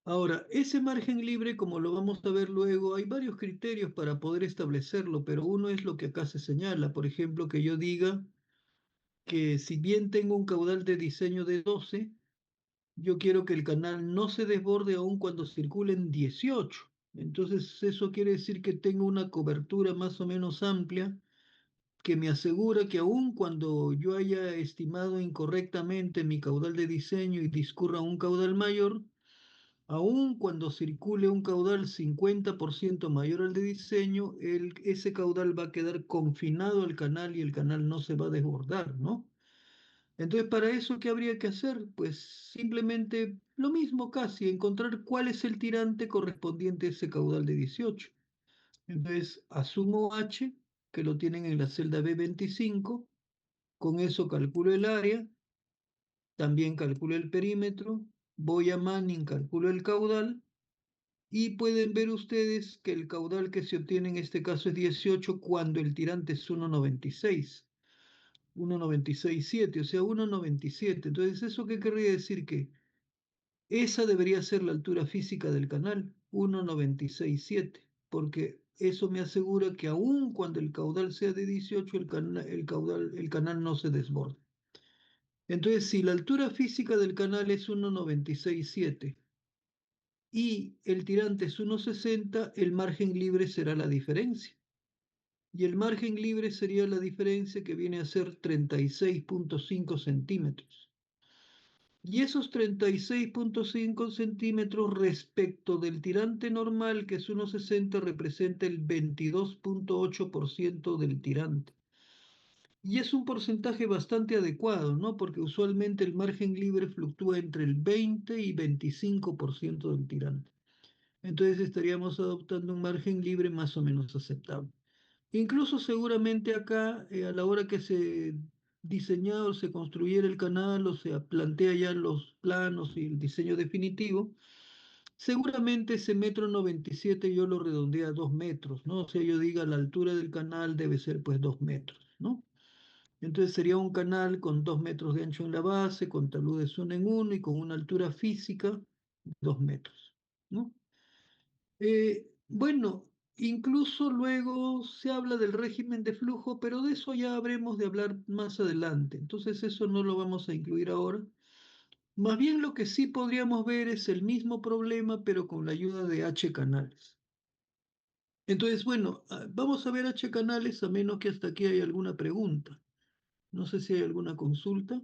Ahora, ese margen libre, como lo vamos a ver luego, hay varios criterios para poder establecerlo, pero uno es lo que acá se señala. Por ejemplo, que yo diga que si bien tengo un caudal de diseño de 12, yo quiero que el canal no se desborde aún cuando circulen 18. Entonces, eso quiere decir que tengo una cobertura más o menos amplia que me asegura que aun cuando yo haya estimado incorrectamente mi caudal de diseño y discurra un caudal mayor, aun cuando circule un caudal 50% mayor al de diseño, ese caudal va a quedar confinado al canal y el canal no se va a desbordar, ¿no? Entonces, para eso, ¿qué habría que hacer? Pues simplemente lo mismo casi, encontrar cuál es el tirante correspondiente a ese caudal de 18. Entonces, asumo H, que lo tienen en la celda B25, con eso calculo el área, también calculo el perímetro, voy a Manning, calculo el caudal, y pueden ver ustedes que el caudal que se obtiene en este caso es 18 cuando el tirante es 1,96. 1,96,7, o sea, 1,97. Entonces, ¿eso qué querría decir? Que esa debería ser la altura física del canal, 1,96,7, porque eso me asegura que aun cuando el caudal sea de 18, el canal no se desborda. Entonces, si la altura física del canal es 1,96,7 y el tirante es 1,60, el margen libre será la diferencia. Y el margen libre sería la diferencia que viene a ser 36,5 centímetros. Y esos 36,5 centímetros respecto del tirante normal, que es 1,60, representa el 22,8% del tirante. Y es un porcentaje bastante adecuado, ¿no? Porque usualmente el margen libre fluctúa entre el 20 y 25% del tirante. Entonces estaríamos adoptando un margen libre más o menos aceptable. Incluso seguramente acá, a la hora que se diseñaba o se construyera el canal o se plantea ya los planos y el diseño definitivo, seguramente ese 1,97 m yo lo redondeé a 2 metros, ¿no? O sea, yo diga la altura del canal debe ser pues 2 metros, ¿no? Entonces sería un canal con 2 metros de ancho en la base, con taludes 1 en 1 y con una altura física de 2 metros, ¿no? Bueno, incluso luego se habla del régimen de flujo, pero de eso ya habremos de hablar más adelante. Entonces eso no lo vamos a incluir ahora. Más bien lo que sí podríamos ver es el mismo problema, pero con la ayuda de H canales. Entonces, bueno, vamos a ver H canales a menos que hasta aquí hay alguna pregunta. No sé si hay alguna consulta.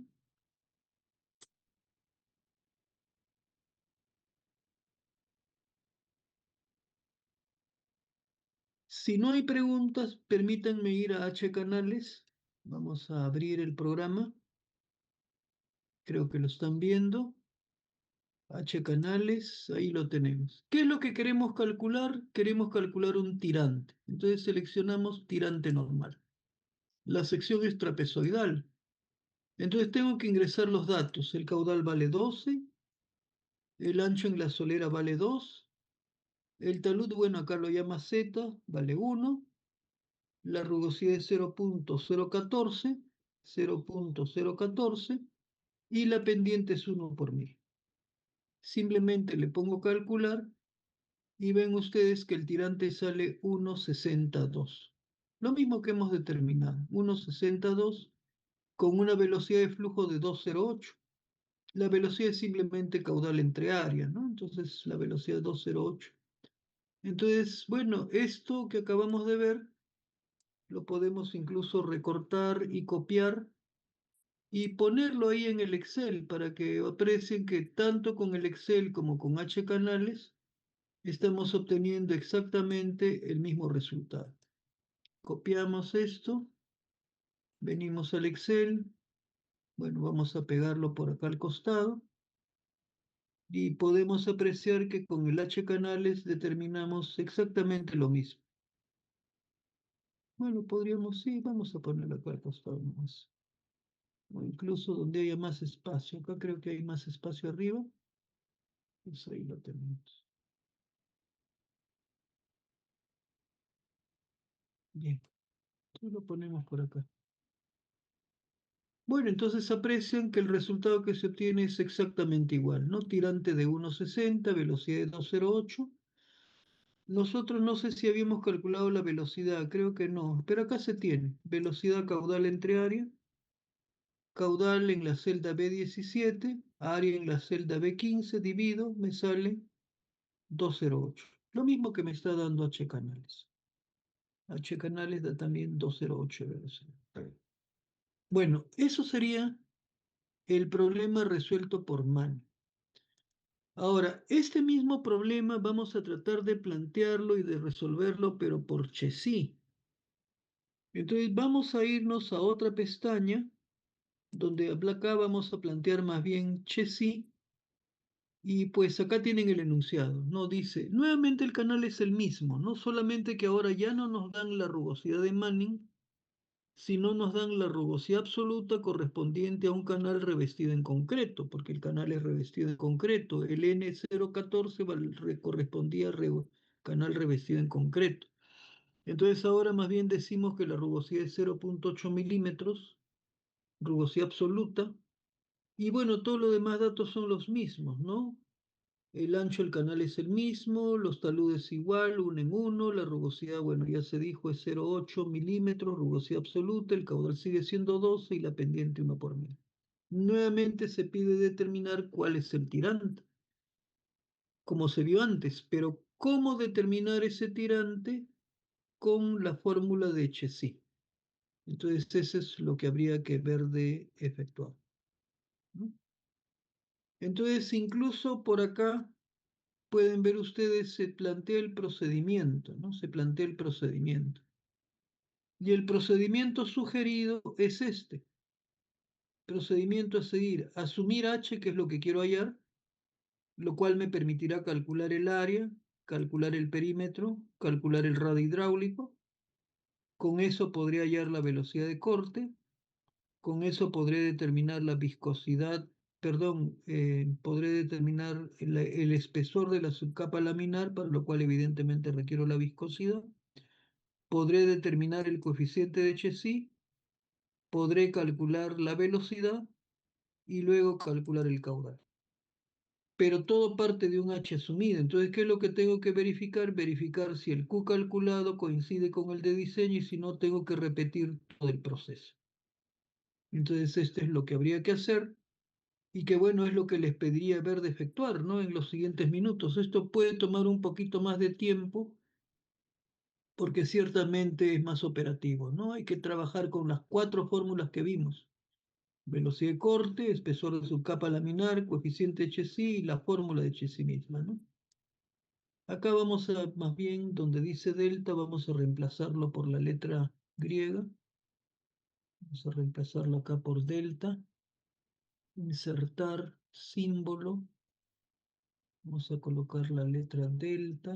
Si no hay preguntas, permítanme ir a H canales. Vamos a abrir el programa. Creo que lo están viendo. H canales, ahí lo tenemos. ¿Qué es lo que queremos calcular? Queremos calcular un tirante. Entonces seleccionamos tirante normal. La sección es trapezoidal. Entonces tengo que ingresar los datos. El caudal vale 12, el ancho en la solera vale 2, el talud, bueno, acá lo llama Z, vale 1, la rugosidad es 0,014, 0,014 y la pendiente es 1 por 1000. Simplemente le pongo calcular y ven ustedes que el tirante sale 1,62. Lo mismo que hemos determinado, 1,62 con una velocidad de flujo de 2,08. La velocidad es simplemente caudal entre área, ¿no? Entonces la velocidad es 2,08. Entonces, bueno, esto que acabamos de ver lo podemos incluso recortar y copiar y ponerlo ahí en el Excel para que aprecien que tanto con el Excel como con H canales estamos obteniendo exactamente el mismo resultado. Copiamos esto, venimos al Excel, bueno, vamos a pegarlo por acá al costado y podemos apreciar que con el H canales determinamos exactamente lo mismo. Bueno, podríamos, sí, vamos a ponerlo acá al costado nomás. O incluso donde haya más espacio. Acá creo que hay más espacio arriba. Pues ahí lo tenemos. Bien, entonces lo ponemos por acá. Bueno, entonces aprecian que el resultado que se obtiene es exactamente igual, ¿no? Tirante de 1,60, velocidad de 2,08. Nosotros no sé si habíamos calculado la velocidad, creo que no, pero acá se tiene. Velocidad caudal entre área, caudal en la celda B17, área en la celda B15, divido, me sale 2,08. Lo mismo que me está dando H canales. H canales da también 2,08 de velocidad. Bueno, eso sería el problema resuelto por Mann. Ahora, este mismo problema vamos a tratar de plantearlo y de resolverlo, pero por Chessy. Entonces vamos a irnos a otra pestaña donde acá vamos a plantear más bien Chessy, y pues acá tienen el enunciado, ¿no? Dice, nuevamente el canal es el mismo, no solamente que ahora ya no nos dan la rugosidad de Manning, sino nos dan la rugosidad absoluta correspondiente a un canal revestido en concreto, porque el canal es revestido en concreto. El N014 correspondía a canal revestido en concreto. Entonces ahora más bien decimos que la rugosidad es 0,8 milímetros, rugosidad absoluta, y bueno, todos los demás datos son los mismos, ¿no? El ancho del canal es el mismo, los taludes igual, uno en uno, la rugosidad, bueno, ya se dijo, es 0,8 milímetros, rugosidad absoluta, el caudal sigue siendo 12 y la pendiente 1 por 1000. Nuevamente se pide determinar cuál es el tirante, como se vio antes, pero ¿cómo determinar ese tirante? Con la fórmula de Chessy. Entonces, eso es lo que habría que ver de efectuar, ¿no? Entonces, incluso por acá pueden ver ustedes, se plantea el procedimiento, ¿no? Se plantea el procedimiento. Y el procedimiento sugerido es este. Procedimiento a seguir, asumir H, que es lo que quiero hallar, lo cual me permitirá calcular el área, calcular el perímetro, calcular el radio hidráulico. Con eso podría hallar la velocidad de corte. Con eso podré determinar la viscosidad, perdón, podré determinar el espesor de la subcapa laminar, para lo cual evidentemente requiero la viscosidad. Podré determinar el coeficiente de Chessy, podré calcular la velocidad y luego calcular el caudal. Pero todo parte de un H asumido. Entonces, ¿qué es lo que tengo que verificar? Verificar si el Q calculado coincide con el de diseño, y si no, tengo que repetir todo el proceso. Entonces, esto es lo que habría que hacer. Y que bueno, es lo que les pediría ver de efectuar, ¿no? En los siguientes minutos. Esto puede tomar un poquito más de tiempo porque ciertamente es más operativo, ¿no? Hay que trabajar con las 4 fórmulas que vimos. Velocidad de corte, espesor de subcapa laminar, coeficiente de Chessy y la fórmula de Chessy misma, ¿no? Acá vamos a, más bien, donde dice delta, vamos a reemplazarlo por la letra griega. Vamos a reemplazarlo acá por delta. Insertar símbolo. Vamos a colocar la letra delta.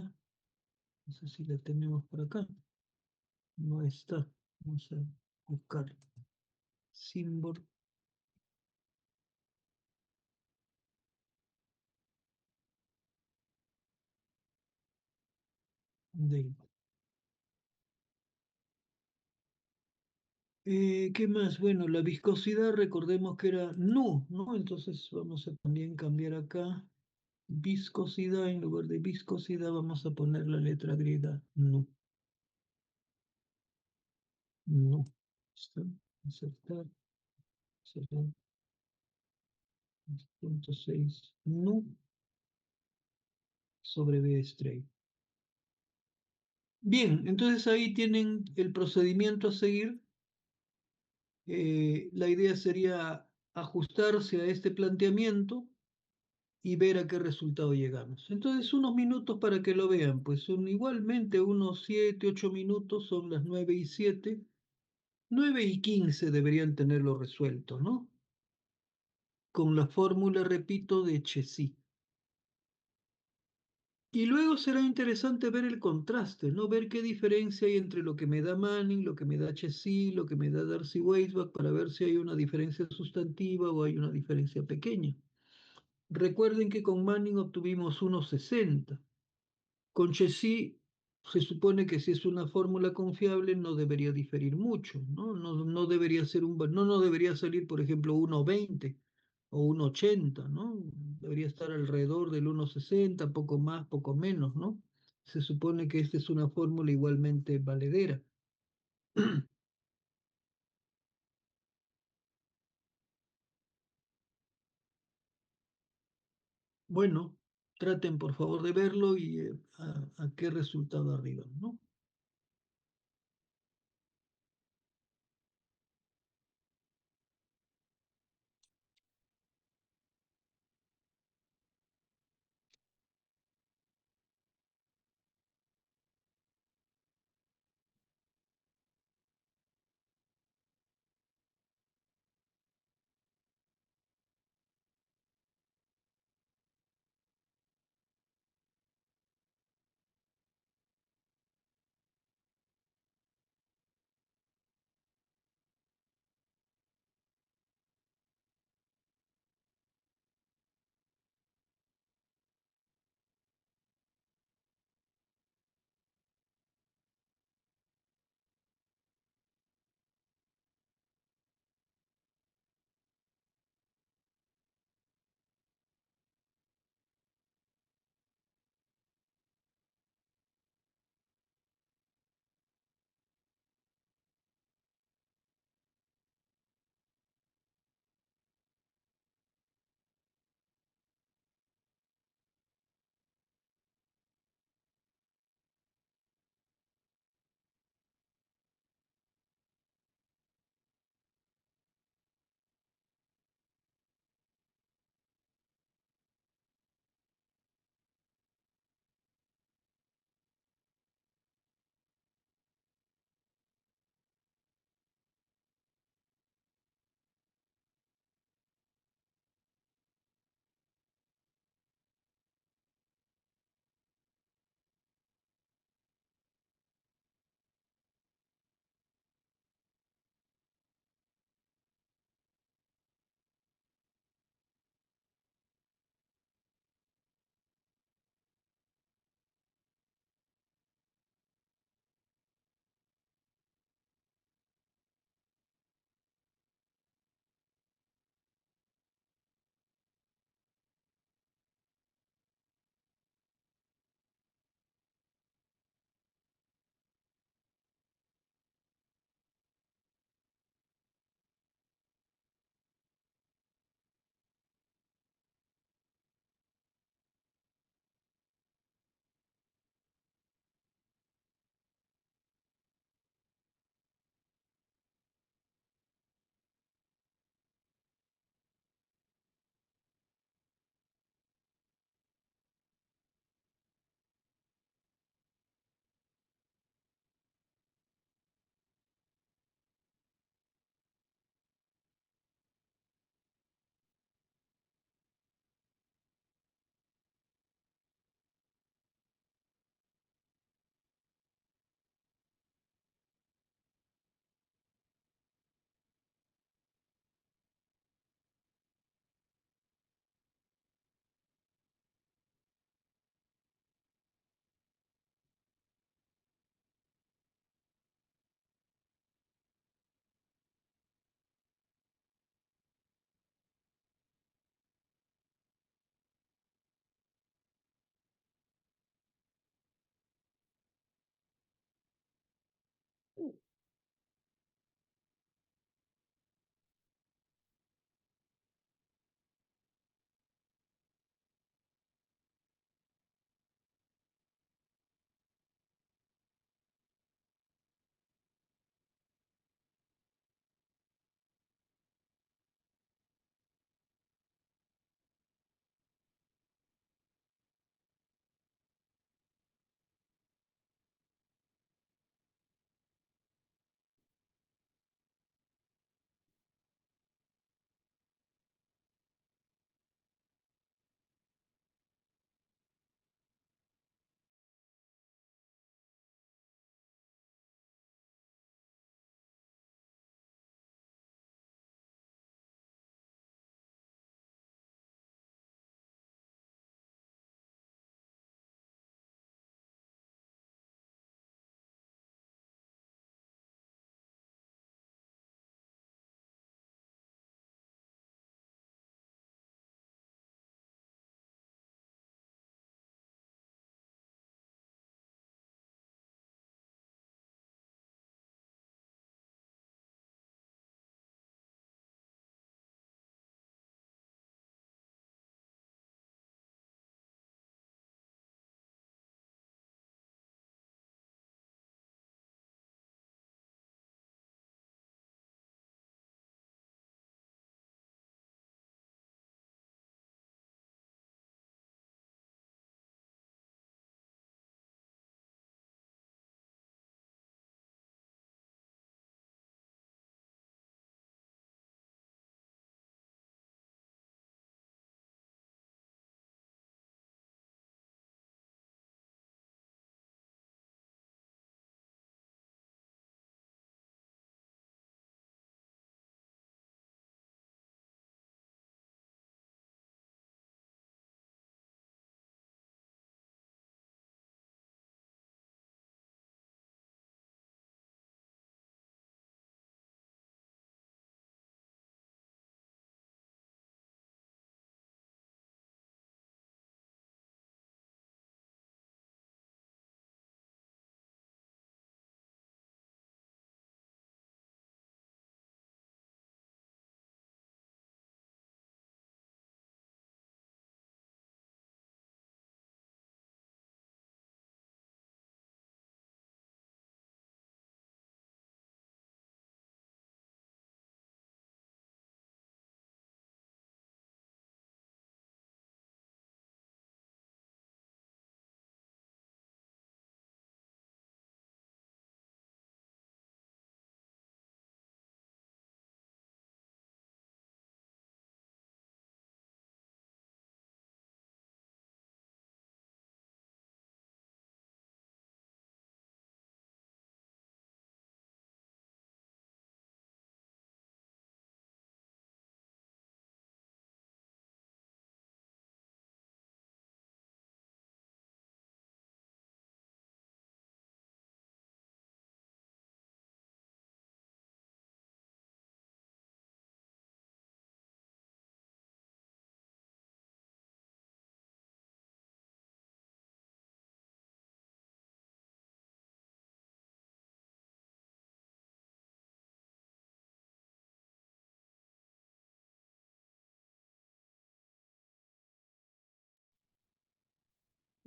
No sé si la tenemos por acá. No está. Vamos a buscar símbolo delta. ¿Qué más? Bueno, la viscosidad, recordemos que era nu, ¿no? Entonces vamos a también cambiar acá. Viscosidad, en lugar de viscosidad, vamos a poner la letra griega nu. Nu. ¿Está? Insertar. Insertar. 6.6 nu sobre B straight. Bien, entonces ahí tienen el procedimiento a seguir. La idea sería ajustarse a este planteamiento y ver a qué resultado llegamos. Entonces, unos minutos para que lo vean, pues son igualmente unos 7, 8 minutos, son las 9:07, 9:15 deberían tenerlo resuelto, ¿no? Con la fórmula, repito, de Chessy. Y luego será interesante ver el contraste, ¿no? Ver qué diferencia hay entre lo que me da Manning, lo que me da Chessy, lo que me da Darcy-Weisbach, para ver si hay una diferencia sustantiva o hay una diferencia pequeña. Recuerden que con Manning obtuvimos 1,60. Con Chessy se supone que si es una fórmula confiable no debería diferir mucho, ¿no? No debería ser no debería salir, por ejemplo, 1,20 o 1,80, ¿no? Debería estar alrededor del 1,60, poco más, poco menos, ¿no? Se supone que esta es una fórmula igualmente valedera. Bueno, traten por favor de verlo y a qué resultado arriban, ¿no?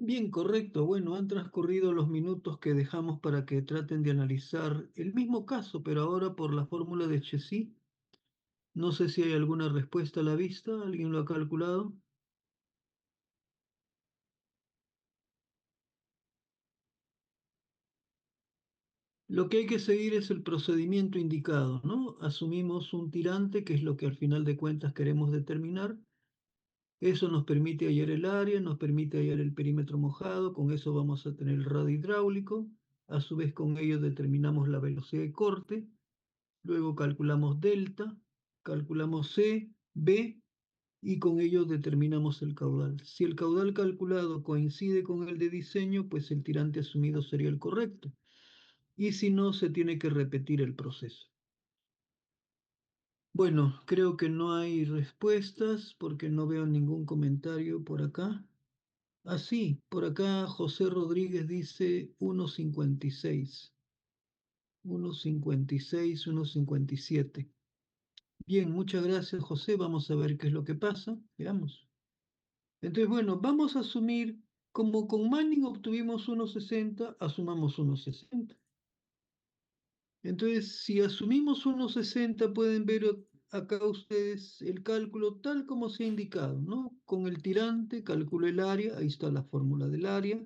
Bien, correcto. Bueno, han transcurrido los minutos que dejamos para que traten de analizar el mismo caso, pero ahora por la fórmula de Chessy. No sé si hay alguna respuesta a la vista. ¿Alguien lo ha calculado? Lo que hay que seguir es el procedimiento indicado, ¿no? Asumimos un tirante, que es lo que al final de cuentas queremos determinar. Eso nos permite hallar el área, nos permite hallar el perímetro mojado, con eso vamos a tener el radio hidráulico, a su vez con ello determinamos la velocidad de corte, luego calculamos delta, calculamos C, B y con ello determinamos el caudal. Si el caudal calculado coincide con el de diseño, pues el tirante asumido sería el correcto. Y si no, se tiene que repetir el proceso. Bueno, creo que no hay respuestas porque no veo ningún comentario por acá. Ah, sí, por acá José Rodríguez dice 1,56. 1,56, 1,57. Bien, muchas gracias, José. Vamos a ver qué es lo que pasa. Veamos. Entonces, bueno, vamos a asumir, como con Manning obtuvimos 1,60, asumamos 1,60. Entonces, si asumimos 1,60, pueden ver acá ustedes el cálculo tal como se ha indicado, ¿no? Con el tirante, calculo el área, ahí está la fórmula del área.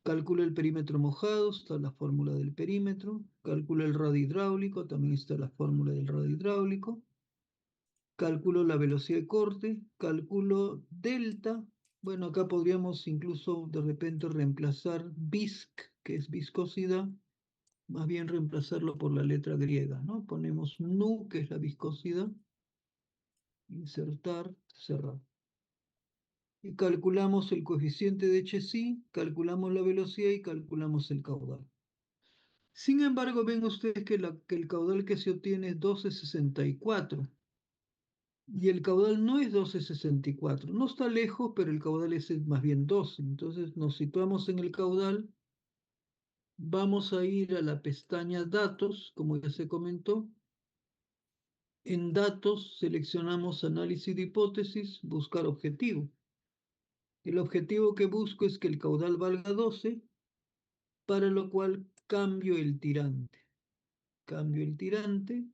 Calculo el perímetro mojado, está la fórmula del perímetro. Calculo el radio hidráulico, también está la fórmula del radio hidráulico. Calculo la velocidad de corte, calculo delta. Bueno, acá podríamos incluso de repente reemplazar visc, que es viscosidad, más bien reemplazarlo por la letra griega, ¿no? Ponemos nu, que es la viscosidad, insertar, cerrar. Y calculamos el coeficiente de Chessy, calculamos la velocidad y calculamos el caudal. Sin embargo, ven ustedes que el caudal que se obtiene es 12,64 y el caudal no es 12,64. No está lejos, pero el caudal es más bien 12. Entonces nos situamos en el caudal. Vamos a ir a la pestaña Datos, como ya se comentó. En Datos seleccionamos Análisis de hipótesis, Buscar objetivo. El objetivo que busco es que el caudal valga 12, para lo cual cambio el tirante. Cambio el tirante,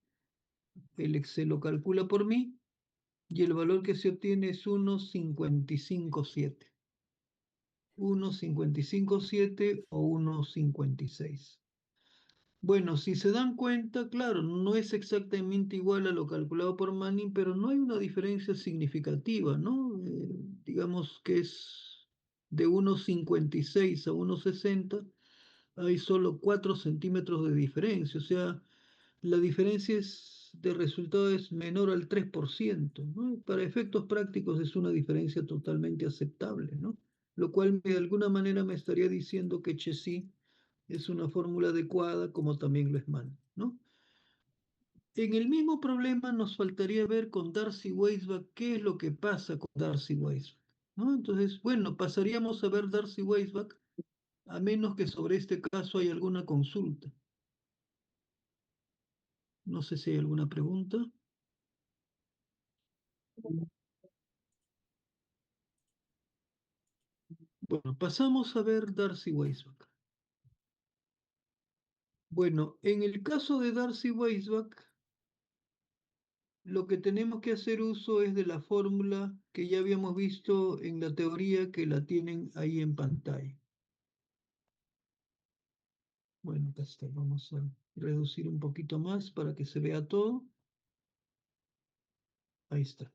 el Excel lo calcula por mí y el valor que se obtiene es 1,557. 1,557 o 1,56. Bueno, si se dan cuenta, claro, no es exactamente igual a lo calculado por Manning, pero no hay una diferencia significativa, ¿no? Digamos que es de 1,56 a 1,60, hay solo 4 centímetros de diferencia, o sea, la diferencia de resultado es menor al 3%, ¿no? Para efectos prácticos es una diferencia totalmente aceptable, ¿no? Lo cual de alguna manera me estaría diciendo que Chessy es una fórmula adecuada, como también lo es Mann, ¿no? En el mismo problema nos faltaría ver con Darcy-Weisbach qué es lo que pasa con Darcy-Weisbach, ¿no? Entonces, bueno, pasaríamos a ver Darcy-Weisbach a menos que sobre este caso hay alguna consulta. No sé si hay alguna pregunta. Bueno, pasamos a ver Darcy-Weisbach. Bueno, en el caso de Darcy-Weisbach, lo que tenemos que hacer uso es de la fórmula que ya habíamos visto en la teoría, que la tienen ahí en pantalla. Bueno, acá está. Vamos a reducir un poquito más para que se vea todo. Ahí está.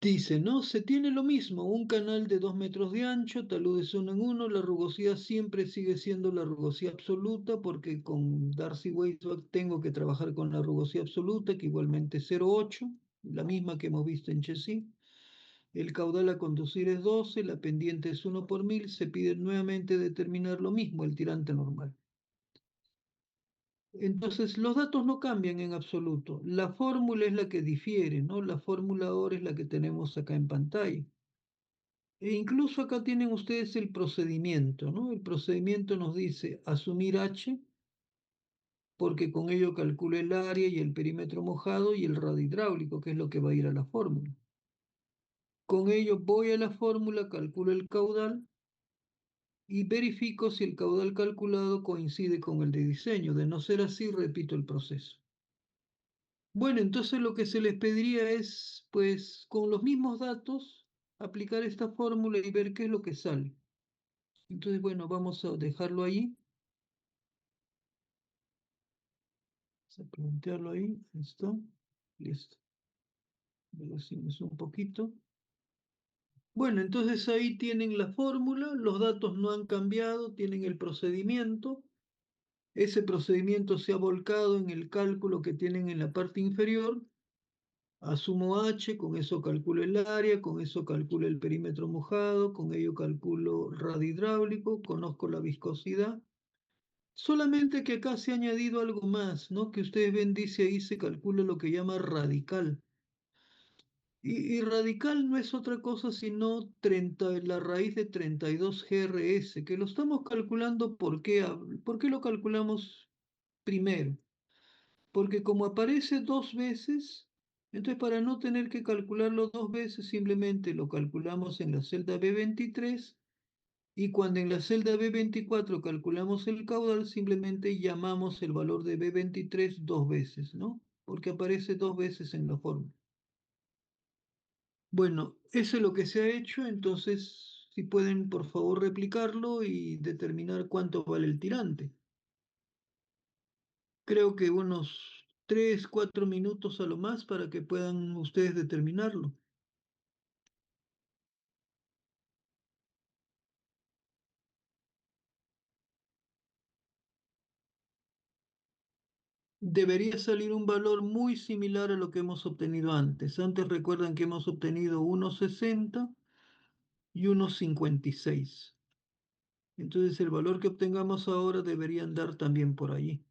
Dice, ¿no? Se tiene lo mismo, un canal de 2 metros de ancho, taludes 1 en 1, la rugosidad siempre sigue siendo la rugosidad absoluta, porque con Darcy-Weisbach tengo que trabajar con la rugosidad absoluta, que igualmente es 0,8, la misma que hemos visto en Chessy. El caudal a conducir es 12, la pendiente es 1 por 1000, se pide nuevamente determinar lo mismo, el tirante normal. Entonces, los datos no cambian en absoluto. La fórmula es la que difiere, ¿no? La fórmula ahora es la que tenemos acá en pantalla. E incluso acá tienen ustedes el procedimiento, ¿no? El procedimiento nos dice asumir H, porque con ello calculo el área y el perímetro mojado y el radio hidráulico, que es lo que va a ir a la fórmula. Con ello voy a la fórmula, calculo el caudal y verifico si el caudal calculado coincide con el de diseño. De no ser así, repito el proceso. Bueno, entonces lo que se les pediría es, pues, con los mismos datos, aplicar esta fórmula y ver qué es lo que sale. Entonces, bueno, vamos a dejarlo ahí. Vamos a plantearlo ahí. ¿Listo? Listo. Velocidades un poquito. Bueno, entonces ahí tienen la fórmula, los datos no han cambiado, tienen el procedimiento. Ese procedimiento se ha volcado en el cálculo que tienen en la parte inferior. Asumo H, con eso calculo el área, con eso calculo el perímetro mojado, con ello calculo radio hidráulico, conozco la viscosidad. Solamente que acá se ha añadido algo más, ¿no? Que ustedes ven, dice ahí se calcula lo que llama radical. Y radical no es otra cosa sino 30, la raíz de 32 GRS, que lo estamos calculando, ¿por qué lo calculamos primero? Porque como aparece dos veces, entonces para no tener que calcularlo dos veces, simplemente lo calculamos en la celda B23 y cuando en la celda B24 calculamos el caudal, simplemente llamamos el valor de B23 dos veces, ¿no? Porque aparece dos veces en la fórmula. Bueno, eso es lo que se ha hecho, entonces si pueden por favor replicarlo y determinar cuánto vale el tirante. Creo que unos 3, 4 minutos a lo más para que puedan ustedes determinarlo. Debería salir un valor muy similar a lo que hemos obtenido antes. Antes recuerdan que hemos obtenido 1,60 y 1,56. Entonces el valor que obtengamos ahora debería andar también por allí.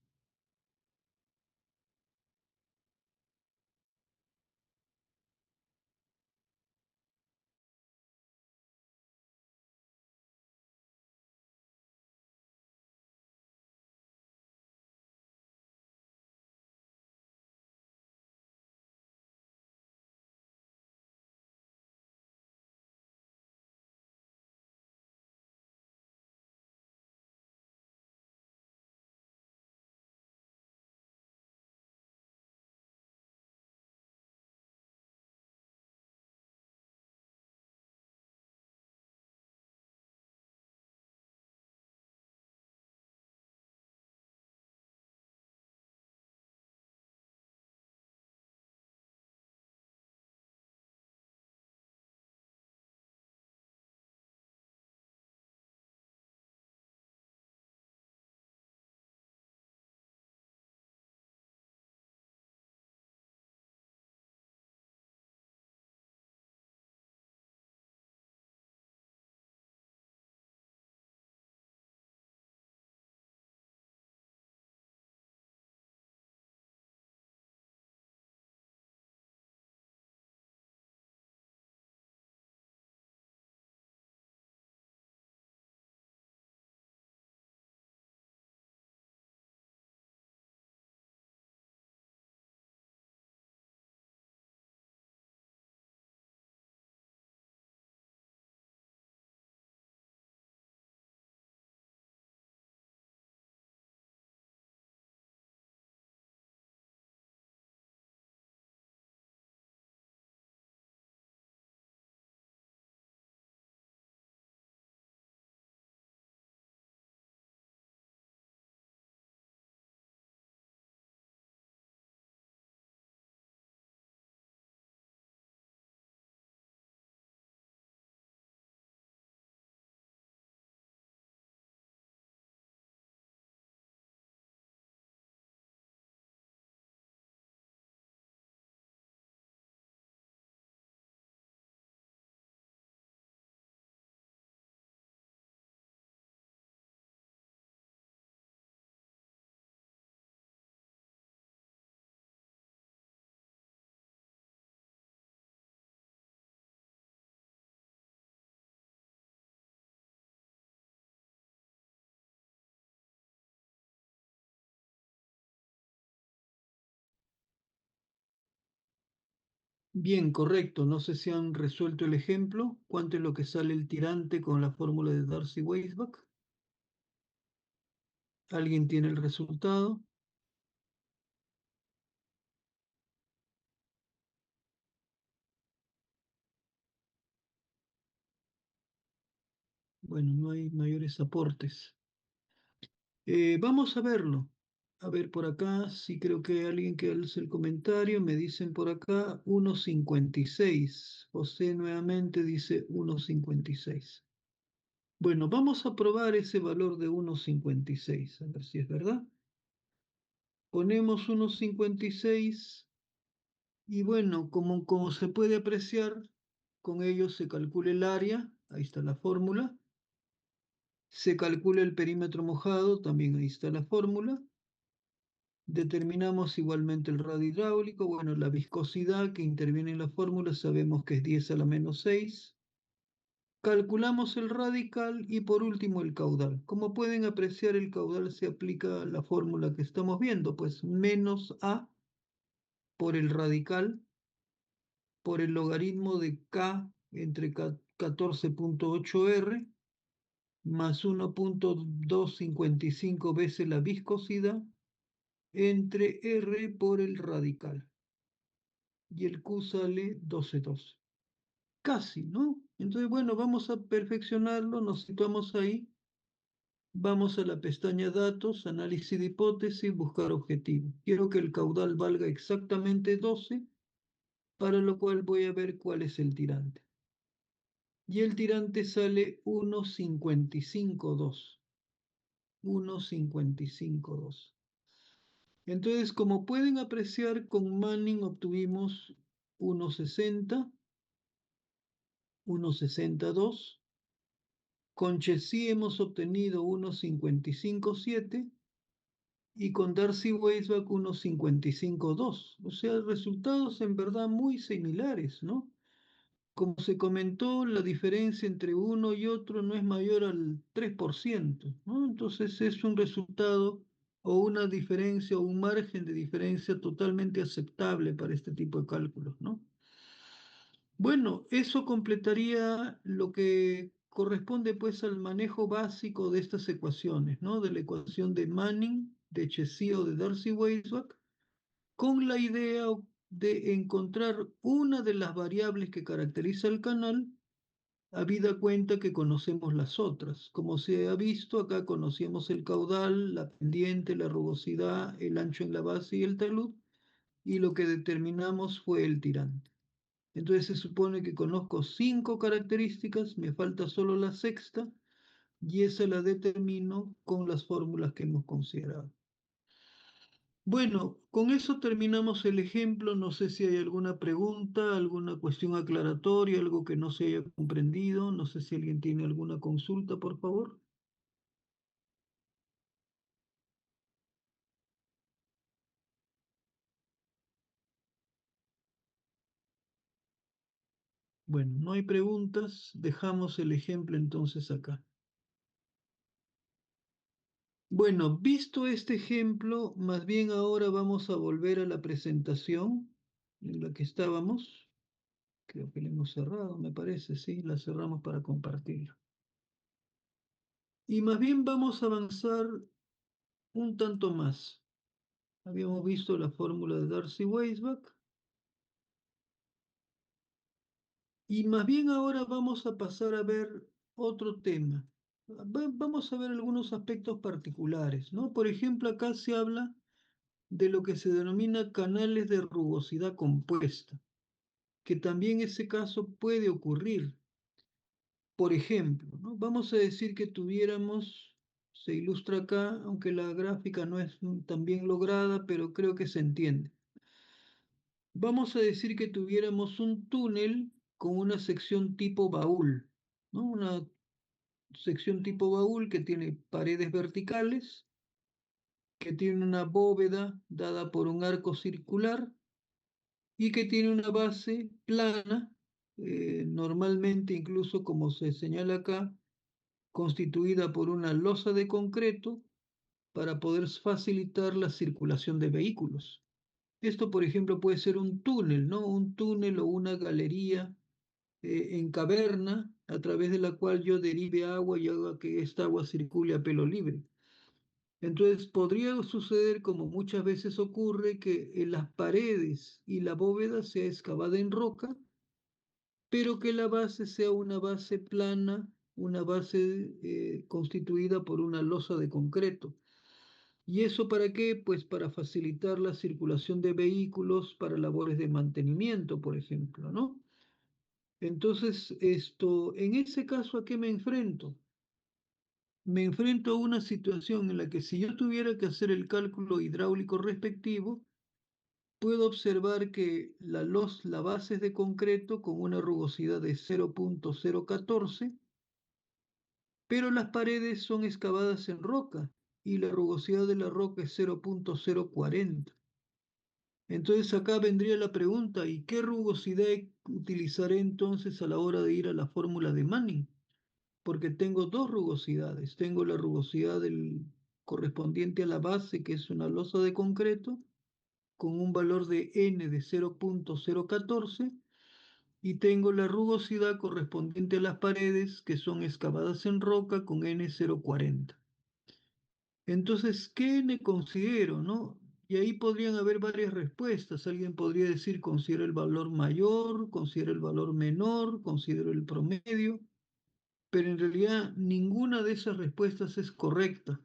Bien, correcto. No sé si han resuelto el ejemplo. ¿Cuánto es lo que sale el tirante con la fórmula de Darcy-Weisbach? ¿Alguien tiene el resultado? Bueno, no hay mayores aportes. Vamos a verlo. A ver, por acá, sí creo que hay alguien que hace el comentario. Me dicen por acá 1,56. José nuevamente dice 1,56. Bueno, vamos a probar ese valor de 1,56. A ver si es verdad. Ponemos 1,56 y bueno, como se puede apreciar, con ello se calcula el área. Ahí está la fórmula. Se calcula el perímetro mojado, también ahí está la fórmula. Determinamos igualmente el radio hidráulico. Bueno, la viscosidad que interviene en la fórmula sabemos que es 10 a la menos 6. Calculamos el radical y por último el caudal. Como pueden apreciar, el caudal se aplica a la fórmula que estamos viendo, pues menos A por el radical por el logaritmo de K entre 14,8 R más 1,255 veces la viscosidad entre R por el radical. Y el Q sale 12,12. Casi, ¿no? Entonces, bueno, vamos a perfeccionarlo, nos situamos ahí, vamos a la pestaña Datos, Análisis de hipótesis, Buscar objetivo. Quiero que el caudal valga exactamente 12, para lo cual voy a ver cuál es el tirante. Y el tirante sale 1,552. 1,552. Entonces, como pueden apreciar, con Manning obtuvimos 1,60, 1,62. Con Chessy hemos obtenido 1,557 y con Darcy-Weisbach 1,552. O sea, resultados en verdad muy similares, ¿no? Como se comentó, la diferencia entre uno y otro no es mayor al 3%, ¿no? Entonces es un resultado o una diferencia o un margen de diferencia totalmente aceptable para este tipo de cálculos, ¿no? Bueno, eso completaría lo que corresponde pues al manejo básico de estas ecuaciones, ¿no? De la ecuación de Manning, de Chessy o de Darcy-Weisbach, con la idea de encontrar una de las variables que caracteriza el canal, habida cuenta que conocemos las otras. Como se ha visto, acá conocíamos el caudal, la pendiente, la rugosidad, el ancho en la base y el talud, y lo que determinamos fue el tirante. Entonces se supone que conozco 5 características, me falta solo la sexta, y esa la determino con las fórmulas que hemos considerado. Bueno, con eso terminamos el ejemplo. No sé si hay alguna pregunta, alguna cuestión aclaratoria, algo que no se haya comprendido. No sé si alguien tiene alguna consulta, por favor. Bueno, no hay preguntas. Dejamos el ejemplo entonces acá. Bueno, visto este ejemplo, más bien ahora vamos a volver a la presentación en la que estábamos. Creo que la hemos cerrado, me parece, sí, la cerramos para compartirla. Y más bien vamos a avanzar un tanto más. Habíamos visto la fórmula de Darcy-Weisbach. Y más bien ahora vamos a pasar a ver otro tema. Vamos a ver algunos aspectos particulares, ¿no? Por ejemplo, acá se habla de lo que se denomina canales de rugosidad compuesta, que también ese caso puede ocurrir. Por ejemplo, ¿no? Vamos a decir que tuviéramos, se ilustra acá, aunque la gráfica no es tan bien lograda, pero creo que se entiende. Vamos a decir que tuviéramos un túnel con una sección tipo baúl, ¿no? Una sección tipo baúl que tiene paredes verticales, que tiene una bóveda dada por un arco circular y que tiene una base plana, normalmente incluso como se señala acá, constituida por una losa de concreto para poder facilitar la circulación de vehículos. Esto, por ejemplo, puede ser un túnel, ¿no? Un túnel o una galería en caverna a través de la cual yo derive agua y haga que esta agua circule a pelo libre. Entonces, podría suceder, como muchas veces ocurre, que en las paredes y la bóveda sea excavada en roca, pero que la base sea una base plana, una base constituida por una losa de concreto. ¿Y eso para qué? Pues para facilitar la circulación de vehículos para labores de mantenimiento, por ejemplo, ¿no? Entonces, en ese caso, ¿a qué me enfrento? Me enfrento a una situación en la que si yo tuviera que hacer el cálculo hidráulico respectivo, puedo observar que la base es de concreto con una rugosidad de 0.014, pero las paredes son excavadas en roca y la rugosidad de la roca es 0.040. Entonces acá vendría la pregunta, ¿y qué rugosidad utilizaré entonces a la hora de ir a la fórmula de Manning? Porque tengo dos rugosidades. Tengo la rugosidad correspondiente a la base, que es una losa de concreto, con un valor de n de 0.014, y tengo la rugosidad correspondiente a las paredes, que son excavadas en roca, con n 0.40. Entonces, ¿qué n considero, no? Y ahí podrían haber varias respuestas. Alguien podría decir, considero el valor mayor, considero el valor menor, considero el promedio, pero en realidad ninguna de esas respuestas es correcta.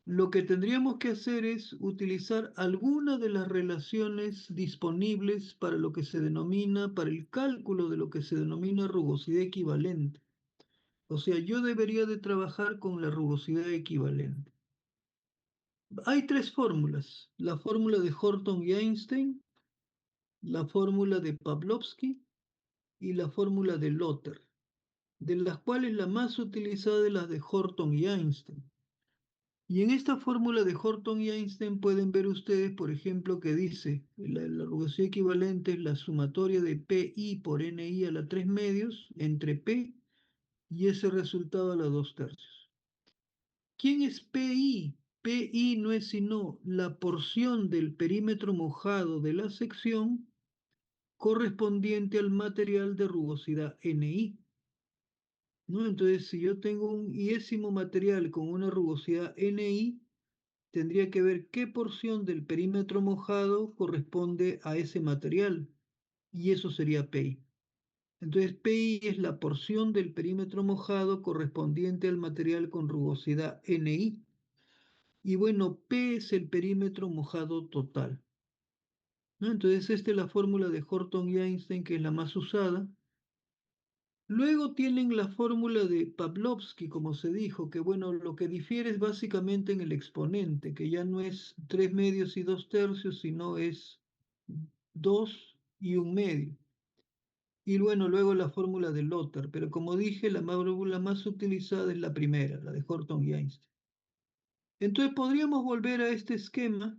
Lo que tendríamos que hacer es utilizar alguna de las relaciones disponibles para lo que se denomina, para el cálculo de lo que se denomina rugosidad equivalente. O sea, yo debería de trabajar con la rugosidad equivalente. Hay tres fórmulas: la fórmula de Horton y Einstein, la fórmula de Pavlovsky y la fórmula de Lotter, de las cuales la más utilizada es la de Horton y Einstein. Y en esta fórmula de Horton y Einstein pueden ver ustedes, por ejemplo, que dice la rugosidad equivalente es la sumatoria de PI por NI a la 3 medios entre P y ese resultado a la 2 tercios. ¿Quién es PI? PI no es sino la porción del perímetro mojado de la sección correspondiente al material de rugosidad NI, ¿no? Entonces, si yo tengo un iésimo material con una rugosidad NI, tendría que ver qué porción del perímetro mojado corresponde a ese material, y eso sería PI. Entonces, PI es la porción del perímetro mojado correspondiente al material con rugosidad NI. Y bueno, P es el perímetro mojado total, ¿no? Entonces, esta es la fórmula de Horton y Einstein, que es la más usada. Luego tienen la fórmula de Pavlovsky, como se dijo, que bueno, lo que difiere es básicamente en el exponente, que ya no es 3 medios y 2 tercios, sino es 2 y 1 medio. Y bueno, luego la fórmula de Lotter, pero como dije, la más utilizada es la primera, la de Horton y Einstein. Entonces podríamos volver a este esquema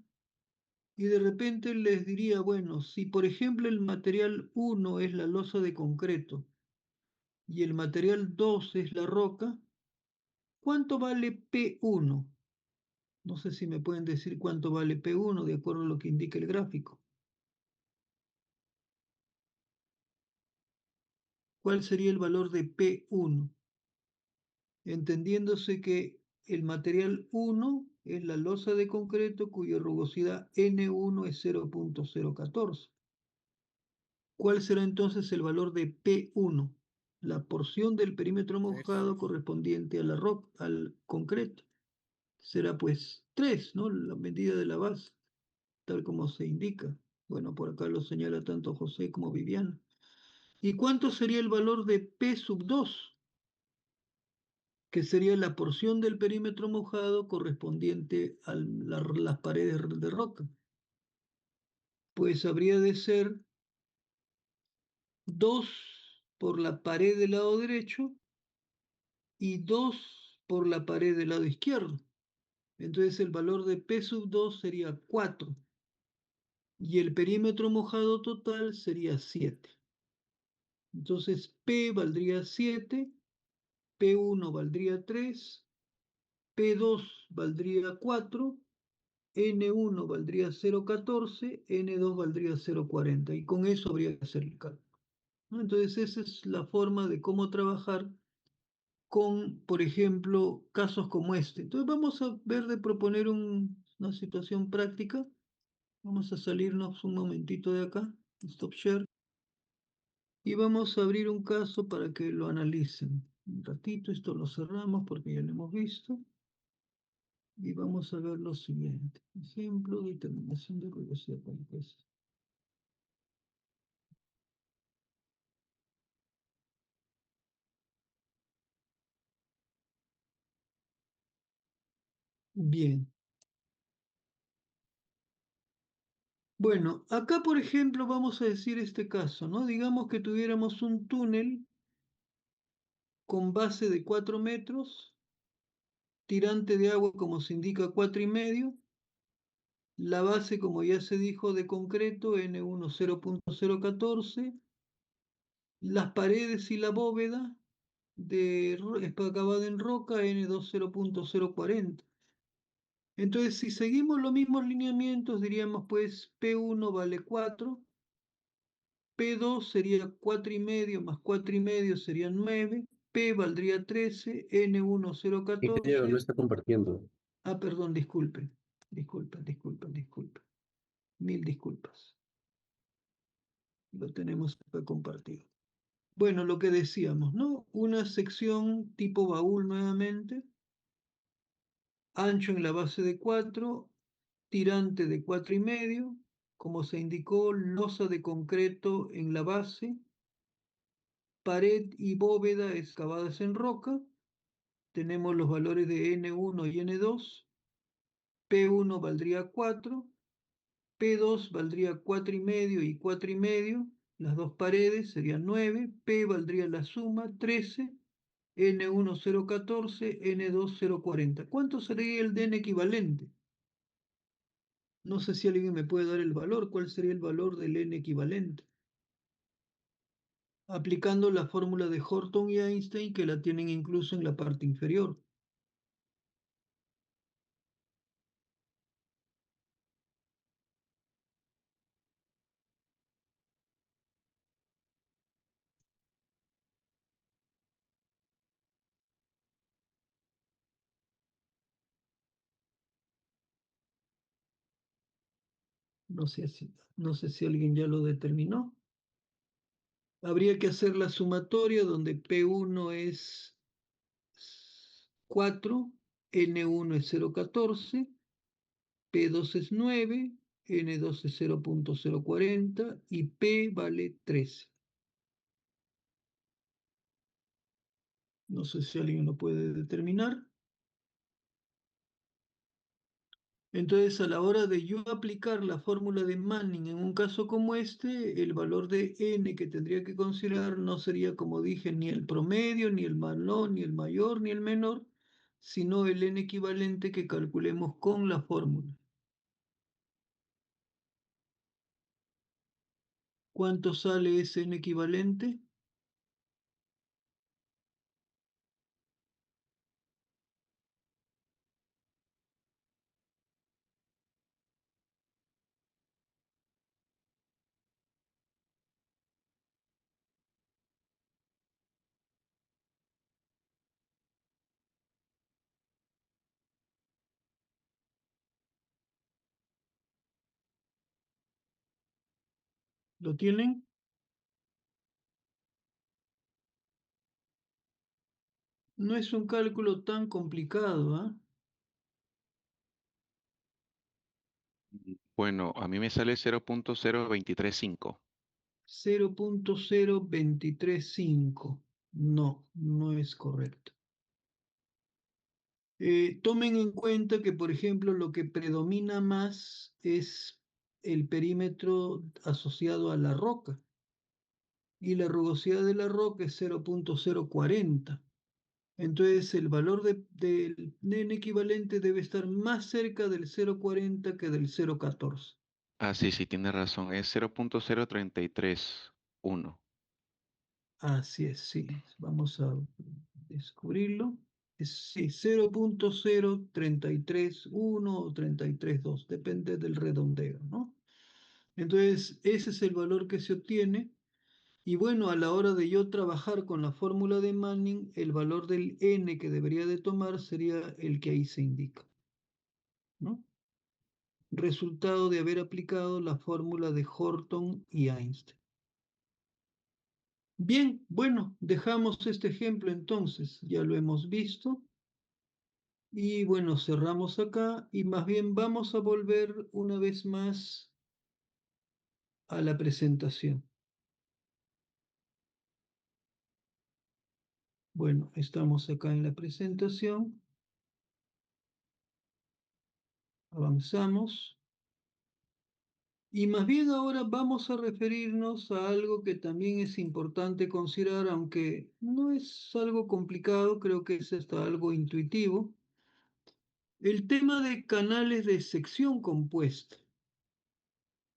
y de repente les diría, bueno, si por ejemplo el material 1 es la losa de concreto y el material 2 es la roca, ¿cuánto vale P1? No sé si me pueden decir cuánto vale P1 de acuerdo a lo que indica el gráfico. ¿Cuál sería el valor de P1? Entendiéndose que el material 1 es la losa de concreto cuya rugosidad N1 es 0.014. ¿Cuál será entonces el valor de P1? La porción del perímetro mojado correspondiente a al concreto. Será pues 3, ¿no? La medida de la base, tal como se indica. Bueno, por acá lo señala tanto José como Viviana. ¿Y cuánto sería el valor de P sub 2? Que sería la porción del perímetro mojado correspondiente a las paredes de roca. Pues habría de ser 2 por la pared del lado derecho y 2 por la pared del lado izquierdo. Entonces el valor de P sub 2 sería 4 y el perímetro mojado total sería 7. Entonces P valdría 7, P1 valdría 3, P2 valdría 4 N1 valdría 0,14, N2 valdría 0,40 y con eso habría que hacer el cálculo, ¿no? Entonces esa es la forma de cómo trabajar con, por ejemplo, casos como este. Entonces vamos a ver de proponer una situación práctica. Vamos a salirnos un momentito de acá, stop share, y vamos a abrir un caso para que lo analicen. Un ratito, esto lo cerramos porque ya lo hemos visto. Y vamos a ver lo siguiente. Ejemplo, determinación de rugosidad compuesta. Bien. Bueno, acá por ejemplo vamos a decir este caso, ¿no? Digamos que tuviéramos un túnel con base de 4 metros, tirante de agua como se indica 4,5, la base como ya se dijo de concreto N1 0,014, las paredes y la bóveda acabada en roca N2 0,040. Entonces, si seguimos los mismos lineamientos, diríamos pues P1 vale 4, P2 sería 4,5 más 4,5 sería 9, P valdría 13, N1 Ingeniero, no 0,14. está compartiendo. Ah, perdón, disculpen. Mil disculpas. Lo tenemos acá compartido. Bueno, lo que decíamos, ¿no? Una sección tipo baúl nuevamente, ancho en la base de 4, tirante de 4,5, como se indicó, losa de concreto en la base, pared y bóveda excavadas en roca. Tenemos los valores de N1 y N2. P1 valdría 4, P2 valdría 4,5 y 4,5. Las dos paredes serían 9, P valdría la suma 13, N1 0,14, N2 0,40. ¿Cuánto sería el DN equivalente? No sé si alguien me puede dar el valor. ¿Cuál sería el valor del N equivalente? Aplicando la fórmula de Horton y Einstein, que la tienen incluso en la parte inferior. No sé si alguien ya lo determinó. Habría que hacer la sumatoria donde P1 es 4, N1 es 0,14, P2 es 9, N2 es 0,040 y P vale 13. No sé si alguien lo puede determinar. Entonces, a la hora de yo aplicar la fórmula de Manning en un caso como este, el valor de n que tendría que considerar no sería, como dije, ni el promedio, ni el menor, ni el mayor, ni el menor, sino el n equivalente que calculemos con la fórmula. ¿Cuánto sale ese n equivalente? ¿Lo tienen? No es un cálculo tan complicado, ¿ah? Bueno, a mí me sale 0,0235. 0,0235. No, no es correcto. Tomen en cuenta que, por ejemplo, lo que predomina más es el perímetro asociado a la roca. Y la rugosidad de la roca es 0,040. Entonces, el valor del n equivalente debe estar más cerca del 0,40 que del 0,14. Ah, sí, sí, tiene razón. Es 0,0331. Así es, sí. Vamos a descubrirlo. Sí, 0.0331 o 33.2, depende del redondeo, ¿no? Entonces, ese es el valor que se obtiene. Y bueno, a la hora de yo trabajar con la fórmula de Manning, el valor del n que debería de tomar sería el que ahí se indica, ¿no? Resultado de haber aplicado la fórmula de Horton y Einstein. Bien, bueno, dejamos este ejemplo entonces, ya lo hemos visto. Y bueno, cerramos acá y más bien vamos a volver una vez más a la presentación. Bueno, estamos acá en la presentación. Avanzamos. Y más bien ahora vamos a referirnos a algo que también es importante considerar, aunque no es algo complicado, creo que es hasta algo intuitivo. El tema de canales de sección compuesta,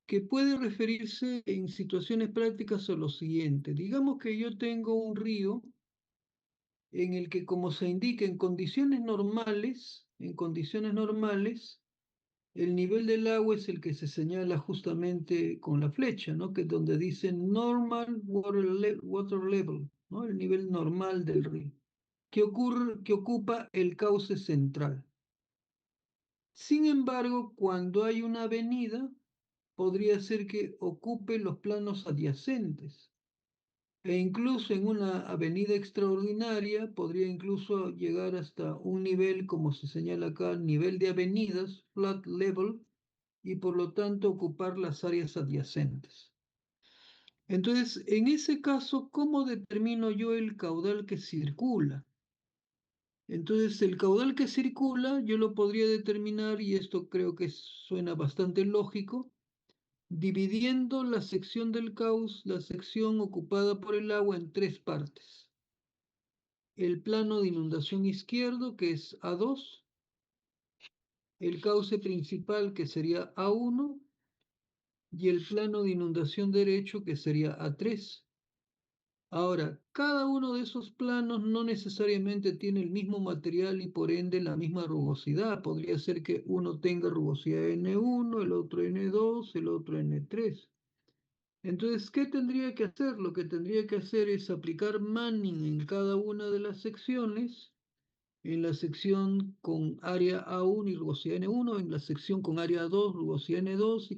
que puede referirse en situaciones prácticas a lo siguiente. Digamos que yo tengo un río en el que, como se indica, en condiciones normales, el nivel del agua es el que se señala justamente con la flecha, ¿no? Que es donde dice normal water level, ¿no? El nivel normal del río, que ocupa el cauce central. Sin embargo, cuando hay una avenida, podría ser que ocupe los planos adyacentes. E incluso en una avenida extraordinaria podría incluso llegar hasta un nivel, como se señala acá, nivel de avenidas, flat level, y por lo tanto ocupar las áreas adyacentes. Entonces, en ese caso, ¿cómo determino yo el caudal que circula? Entonces, el caudal que circula yo lo podría determinar, y esto creo que suena bastante lógico, dividiendo la sección del cauce, la sección ocupada por el agua, en tres partes. El plano de inundación izquierdo, que es A2, el cauce principal, que sería A1, y el plano de inundación derecho, que sería A3. Ahora, cada uno de esos planos no necesariamente tiene el mismo material y por ende la misma rugosidad. Podría ser que uno tenga rugosidad N1, el otro N2, el otro N3. Entonces, ¿qué tendría que hacer? Lo que tendría que hacer es aplicar Manning en cada una de las secciones, en la sección con área A1 y rugosidad N1, en la sección con área A2, rugosidad N2,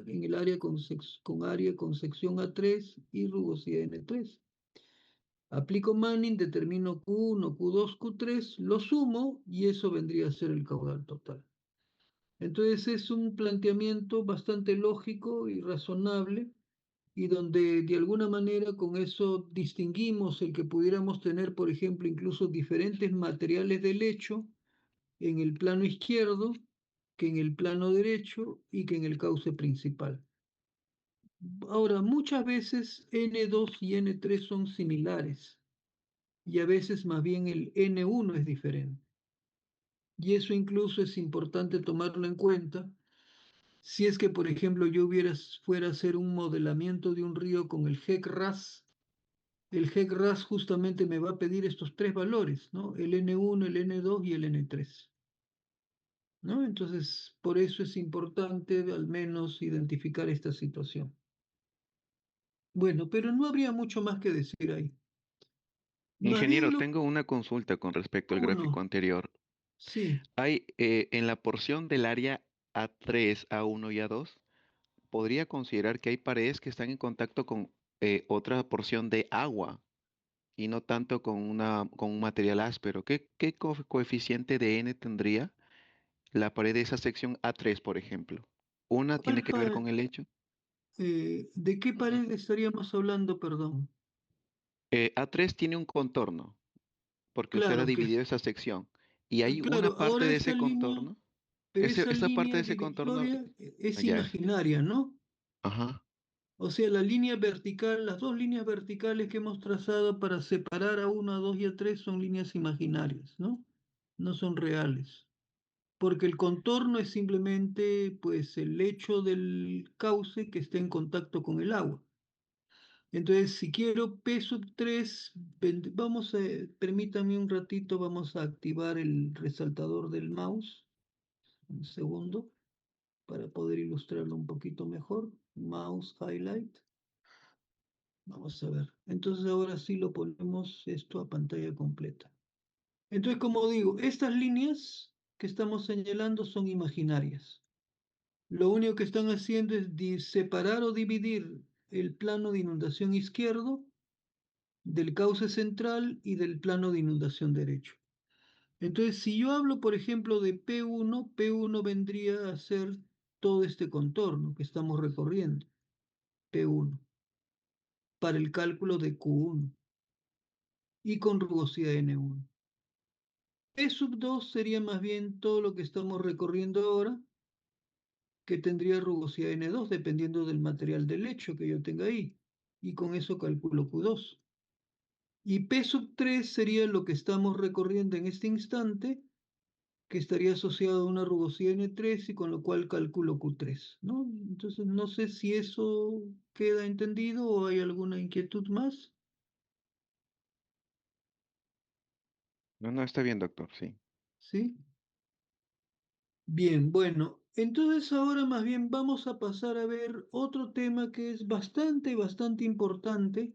y en el área con área con sección A3 y rugosidad N3. Aplico Manning, determino Q1, Q2, Q3, lo sumo y eso vendría a ser el caudal total. Entonces es un planteamiento bastante lógico y razonable, y donde de alguna manera con eso distinguimos el que pudiéramos tener, por ejemplo, incluso diferentes materiales de lecho en el plano izquierdo que en el plano derecho y que en el cauce principal. Ahora, muchas veces N2 y N3 son similares y a veces más bien el N1 es diferente. Y eso incluso es importante tomarlo en cuenta si es que, por ejemplo, fuera a hacer un modelamiento de un río con el GEC-RAS. El GEC-RAS justamente me va a pedir estos tres valores, ¿no? El N1, el N2 y el N3, ¿no? Entonces, por eso es importante al menos identificar esta situación. Bueno, pero no habría mucho más que decir ahí. Más bien Ingeniero, tengo una consulta con respecto al ¿cómo gráfico no? anterior. Sí. Hay en la porción del área A3, A1 y A2, podría considerar que hay paredes que están en contacto con otra porción de agua y no tanto con un material áspero. ¿Qué coeficiente de N tendría la pared de esa sección A3, por ejemplo? ¿Una tiene que ver Alfa, con el hecho? ¿de qué pared estaríamos hablando, perdón? A3 tiene un contorno, porque usted ha Claro que, dividido esa sección. Y hay una claro, parte ahora de esa ese línea, contorno. pero esa Esa parte de línea ese contorno, divisoria es ya es. imaginaria, ¿no? Ajá. O sea, la línea vertical, las dos líneas verticales que hemos trazado para separar a 1, a 2 y a 3 son líneas imaginarias, ¿no? No son reales. Porque el contorno es simplemente, pues, el lecho del cauce que está en contacto con el agua. Entonces, si quiero P sub 3, permítanme un ratito, vamos a activar el resaltador del mouse. Un segundo, para poder ilustrarlo un poquito mejor. Mouse highlight. Vamos a ver. Entonces ahora sí lo ponemos esto a pantalla completa. Entonces, como digo, estas líneas que estamos señalando son imaginarias. Lo único que están haciendo es separar o dividir el plano de inundación izquierdo del cauce central y del plano de inundación derecho. Entonces, si yo hablo, por ejemplo, de P1, P1 vendría a ser todo este contorno que estamos recorriendo, P1, para el cálculo de Q1 y con rugosidad N1. P sub 2 sería más bien todo lo que estamos recorriendo ahora, que tendría rugosidad N2 dependiendo del material del lecho que yo tenga ahí. Y con eso calculo Q2. Y P sub 3 sería lo que estamos recorriendo en este instante, que estaría asociado a una rugosidad N3 y con lo cual calculo Q3, ¿no? Entonces no sé si eso queda entendido o hay alguna inquietud más, No, no, está bien, doctor, sí. ¿sí? Bien, bueno, entonces ahora más bien vamos a pasar a ver otro tema que es bastante importante,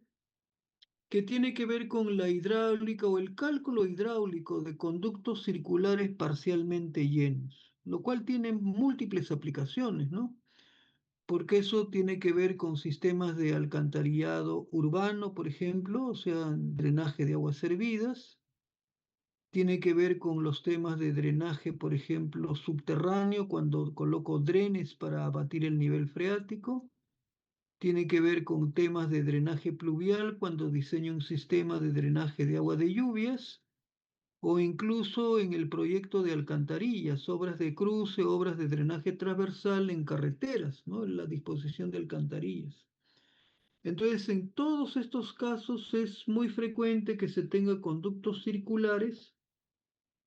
que tiene que ver con la hidráulica o el cálculo hidráulico de conductos circulares parcialmente llenos, lo cual tiene múltiples aplicaciones, ¿no? Porque eso tiene que ver con sistemas de alcantarillado urbano, por ejemplo, o sea, drenaje de aguas servidas. Tiene que ver con los temas de drenaje, por ejemplo, subterráneo, cuando coloco drenes para abatir el nivel freático. Tiene que ver con temas de drenaje pluvial, cuando diseño un sistema de drenaje de agua de lluvias, o incluso en el proyecto de alcantarillas, obras de cruce, obras de drenaje transversal en carreteras, ¿no? En la disposición de alcantarillas. Entonces, en todos estos casos es muy frecuente que se tenga conductos circulares,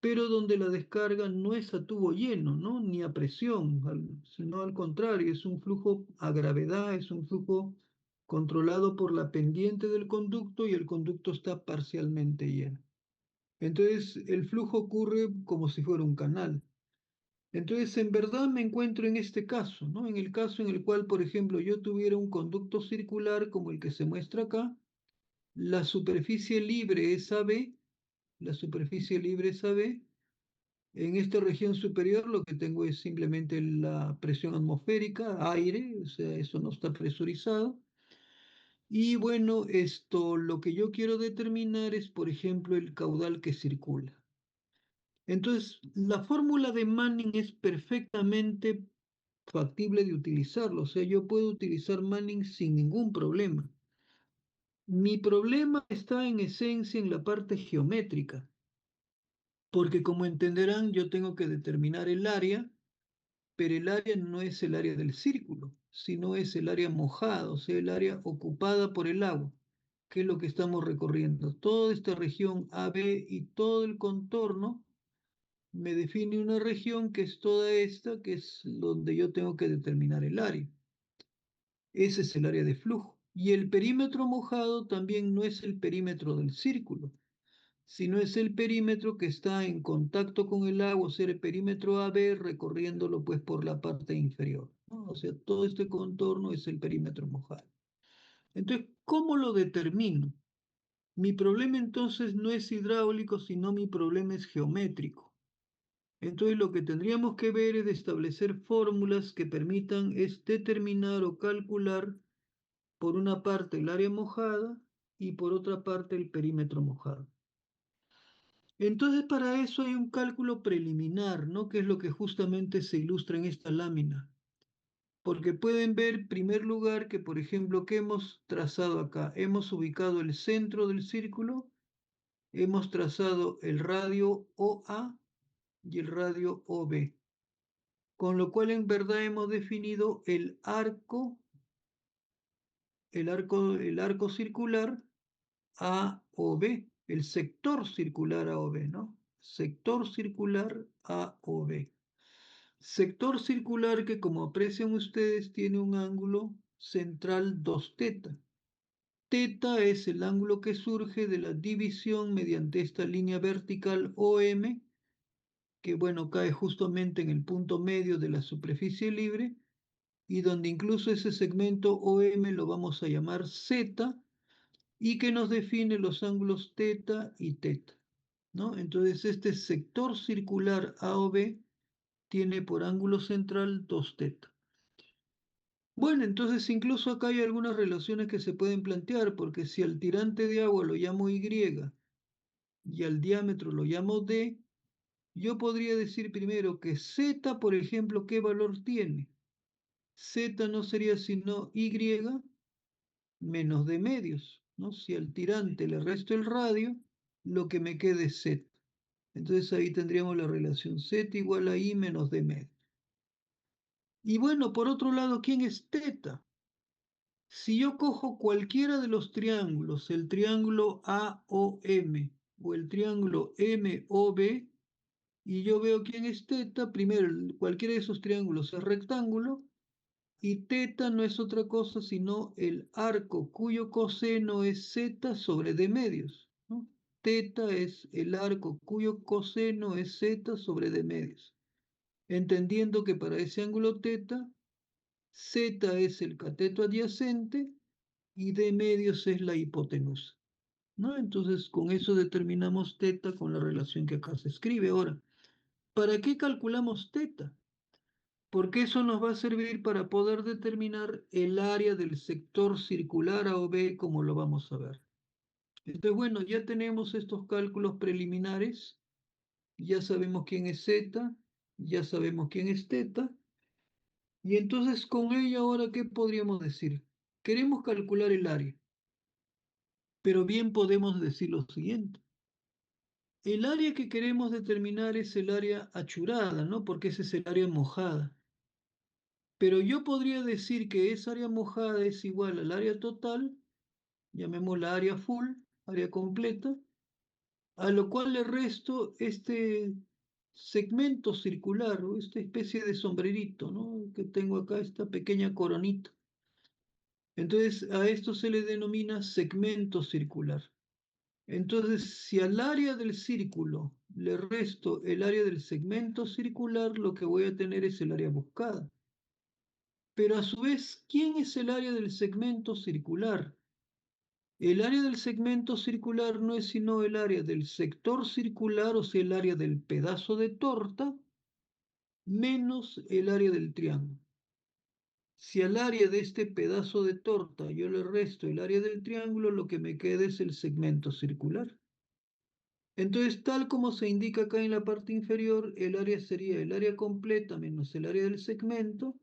pero donde la descarga no es a tubo lleno, ¿no? Ni a presión, sino al contrario, es un flujo a gravedad, es un flujo controlado por la pendiente del conducto y el conducto está parcialmente lleno. Entonces, el flujo ocurre como si fuera un canal. Entonces, en verdad me encuentro en este caso, ¿no? En el caso en el cual, por ejemplo, yo tuviera un conducto circular como el que se muestra acá, la superficie libre es AB, la superficie libre es AB. En esta región superior lo que tengo es simplemente la presión atmosférica, aire, o sea, eso no está presurizado. Y bueno, esto, lo que yo quiero determinar es, por ejemplo, el caudal que circula. Entonces, la fórmula de Manning es perfectamente factible de utilizarlo, o sea, yo puedo utilizar Manning sin ningún problema. Mi problema está en esencia en la parte geométrica, porque como entenderán, yo tengo que determinar el área, pero el área no es el área del círculo, sino es el área mojada, o sea, el área ocupada por el agua, que es lo que estamos recorriendo. Toda esta región AB y todo el contorno me define una región que es toda esta, que es donde yo tengo que determinar el área. Ese es el área de flujo. Y el perímetro mojado también no es el perímetro del círculo, sino es el perímetro que está en contacto con el agua, o sea, el perímetro AB recorriéndolo pues por la parte inferior, ¿no? O sea, todo este contorno es el perímetro mojado. Entonces, ¿cómo lo determino? Mi problema entonces no es hidráulico, sino mi problema es geométrico. Entonces lo que tendríamos que ver es establecer fórmulas que permitan es determinar o calcular por una parte el área mojada y por otra parte el perímetro mojado. Entonces para eso hay un cálculo preliminar, ¿no? Que es lo que justamente se ilustra en esta lámina. Porque pueden ver, en primer lugar, que por ejemplo, ¿qué hemos trazado acá? Hemos ubicado el centro del círculo, hemos trazado el radio OA y el radio OB. Con lo cual en verdad hemos definido el arco circular A o B, el sector circular A o B, ¿no? Sector circular A o B. Sector circular que como aprecian ustedes tiene un ángulo central 2θ. Teta es el ángulo que surge de la división mediante esta línea vertical OM, que bueno, cae justamente en el punto medio de la superficie libre, y donde incluso ese segmento OM lo vamos a llamar Z, y que nos define los ángulos teta y teta, ¿no? Entonces este sector circular AOB tiene por ángulo central 2 teta. Bueno, entonces incluso acá hay algunas relaciones que se pueden plantear, porque si al tirante de agua lo llamo Y y al diámetro lo llamo D, yo podría decir primero que Z, por ejemplo, ¿qué valor tiene? Z no sería sino Y menos D medios, ¿no? Si al tirante le resto el radio, lo que me quede es Z. Entonces ahí tendríamos la relación Z igual a I menos D medios. Y bueno, por otro lado, ¿quién es teta? Si yo cojo cualquiera de los triángulos, el triángulo AOM o el triángulo MOB, y yo veo quién es teta, primero, cualquiera de esos triángulos es rectángulo, y teta no es otra cosa sino el arco cuyo coseno es z sobre d medios, ¿no? Teta es el arco cuyo coseno es z sobre d medios. Entendiendo que para ese ángulo teta, z es el cateto adyacente y d medios es la hipotenusa, ¿no? Entonces con eso determinamos teta con la relación que acá se escribe. Ahora, ¿para qué calculamos teta? Porque eso nos va a servir para poder determinar el área del sector circular A o B, como lo vamos a ver. Entonces, bueno, ya tenemos estos cálculos preliminares, ya sabemos quién es Z, ya sabemos quién es teta, y entonces con ello ahora, ¿qué podríamos decir? Queremos calcular el área, pero bien podemos decir lo siguiente. El área que queremos determinar es el área achurada, ¿no? Porque ese es el área mojada. Pero yo podría decir que esa área mojada es igual al área total, llamémosla área full, área completa, a lo cual le resto este segmento circular, o esta especie de sombrerito, ¿no? Que tengo acá, esta pequeña coronita. Entonces a esto se le denomina segmento circular. Entonces, si al área del círculo le resto el área del segmento circular, lo que voy a tener es el área buscada. Pero a su vez, ¿quién es el área del segmento circular? El área del segmento circular no es sino el área del sector circular, o sea, el área del pedazo de torta, menos el área del triángulo. Si al área de este pedazo de torta yo le resto el área del triángulo, lo que me queda es el segmento circular. Entonces, tal como se indica acá en la parte inferior, el área sería el área completa menos el área del segmento,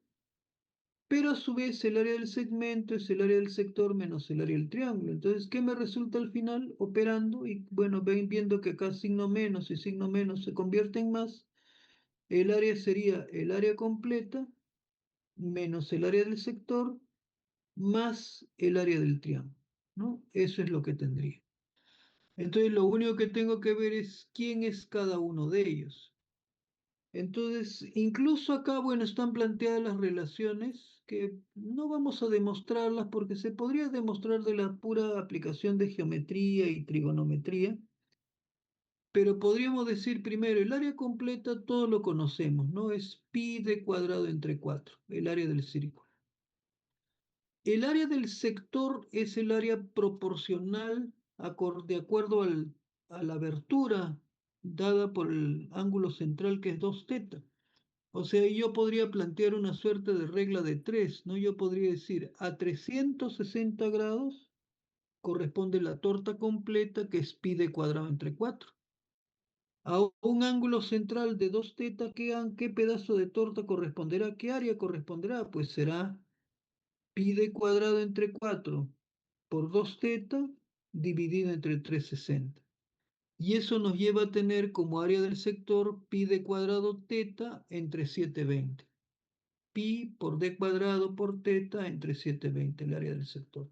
pero a su vez el área del segmento es el área del sector menos el área del triángulo. Entonces, ¿qué me resulta al final operando? Y bueno, ven viendo que acá signo menos y signo menos se convierten en más. El área sería el área completa menos el área del sector más el área del triángulo, ¿no? Eso es lo que tendría. Entonces, lo único que tengo que ver es quién es cada uno de ellos. Entonces, incluso acá, bueno, están planteadas las relaciones que no vamos a demostrarlas porque se podría demostrar de la pura aplicación de geometría y trigonometría, pero podríamos decir primero, el área completa todo lo conocemos, ¿no? Es pi d cuadrado entre 4, el área del círculo. El área del sector es el área proporcional de acuerdo a la abertura dada por el ángulo central que es 2 teta. O sea, yo podría plantear una suerte de regla de 3, ¿no? Yo podría decir, a 360 grados corresponde la torta completa, que es pi d cuadrado entre 4. A un ángulo central de 2 teta, ¿qué pedazo de torta corresponderá? ¿Qué área corresponderá? Pues será pi d cuadrado entre 4 por 2 teta dividido entre 360. Y eso nos lleva a tener como área del sector pi d cuadrado teta entre 720. Pi por d cuadrado por teta entre 720, el área del sector.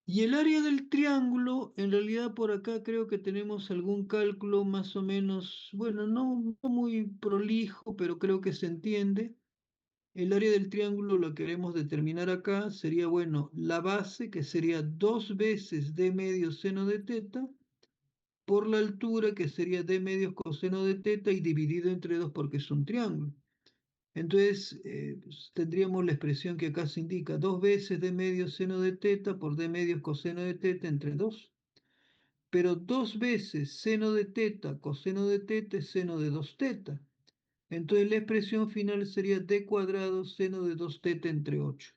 Y el área del triángulo, en realidad por acá creo que tenemos algún cálculo más o menos, bueno, no muy prolijo, pero creo que se entiende. El área del triángulo lo queremos determinar acá, sería, bueno, la base, que sería 2 veces d medio seno de teta, por la altura, que sería d medio coseno de teta, y dividido entre 2 porque es un triángulo. Entonces, pues, tendríamos la expresión que acá se indica, 2 veces d medio seno de teta por d medio coseno de teta entre 2. Pero 2 veces seno de teta coseno de teta es seno de 2 teta. Entonces la expresión final sería d cuadrado seno de 2 teta entre 8,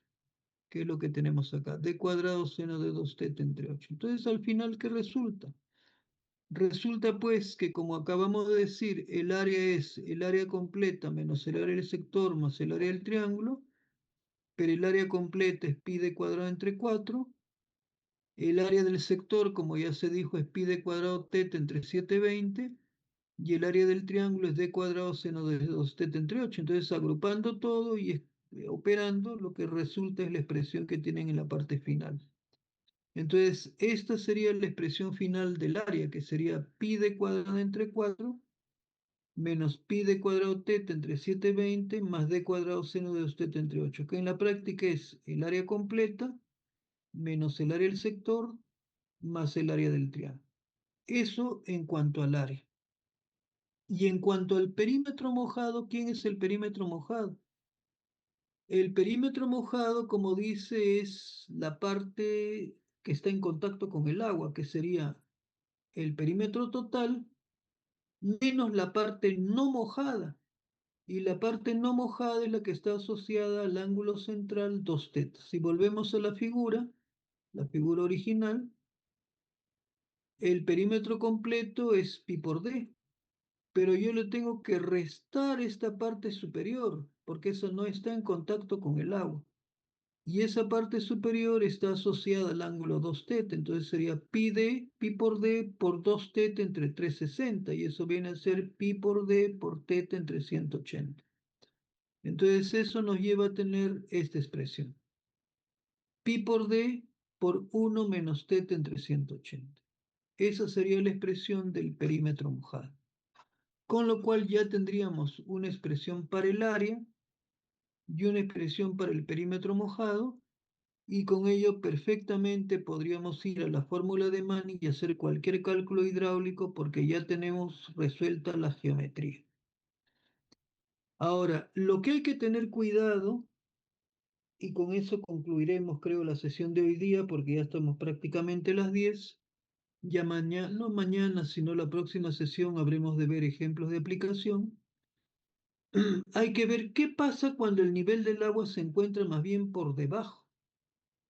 que es lo que tenemos acá, d cuadrado seno de 2 teta entre 8. Entonces al final, ¿qué resulta? Resulta pues que, como acabamos de decir, el área es el área completa menos el área del sector más el área del triángulo, pero el área completa es pi d cuadrado entre 4, el área del sector, como ya se dijo, es pi d cuadrado teta entre 720, y el área del triángulo es d cuadrado seno de 2 teta entre 8. Entonces, agrupando todo y operando, lo que resulta es la expresión que tienen en la parte final. Entonces, esta sería la expresión final del área, que sería pi d cuadrado entre 4 menos pi d cuadrado teta entre 720 más d cuadrado seno de 2 teta entre 8, que en la práctica es el área completa menos el área del sector más el área del triángulo. Eso en cuanto al área. Y en cuanto al perímetro mojado, ¿quién es el perímetro mojado? El perímetro mojado, como dice, es la parte que está en contacto con el agua, que sería el perímetro total menos la parte no mojada. Y la parte no mojada es la que está asociada al ángulo central 2 tetas. Si volvemos a la figura original, el perímetro completo es pi por d, pero yo le tengo que restar esta parte superior, porque eso no está en contacto con el agua. Y esa parte superior está asociada al ángulo 2 teta, entonces sería pi por d por 2 teta entre 360, y eso viene a ser pi por d por teta entre 180. Entonces eso nos lleva a tener esta expresión. Pi por d por 1 menos teta entre 180. Esa sería la expresión del perímetro mojado. Con lo cual ya tendríamos una expresión para el área y una expresión para el perímetro mojado, y con ello perfectamente podríamos ir a la fórmula de Manning y hacer cualquier cálculo hidráulico porque ya tenemos resuelta la geometría. Ahora, lo que hay que tener cuidado, y con eso concluiremos, creo, la sesión de hoy día, porque ya estamos prácticamente a las 10, ya mañana, no mañana, sino la próxima sesión habremos de ver ejemplos de aplicación. Hay que ver qué pasa cuando el nivel del agua se encuentra más bien por debajo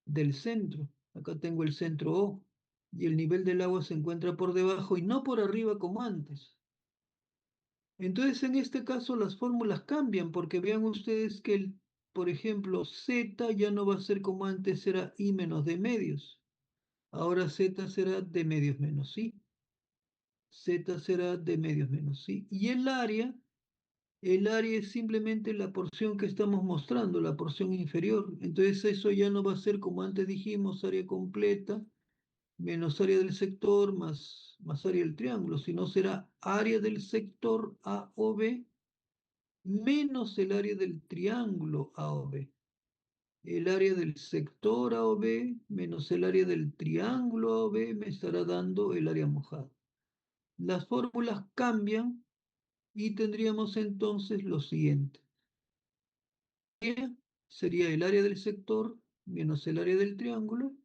del centro. Acá tengo el centro O, y el nivel del agua se encuentra por debajo y no por arriba como antes. Entonces, en este caso, las fórmulas cambian, porque vean ustedes que, por ejemplo, Z ya no va a ser como antes, era I menos D medios. Ahora Z será D medios menos I. Z será D medios menos I. Y el área es simplemente la porción que estamos mostrando, la porción inferior. Entonces eso ya no va a ser como antes dijimos, área completa, menos área del sector, más área del triángulo, sino será área del sector A o B, menos el área del triángulo A o B. El área del sector A o B, menos el área del triángulo A o B, me estará dando el área mojada. Las fórmulas cambian y tendríamos entonces lo siguiente. Sería el área del sector menos el área del triángulo,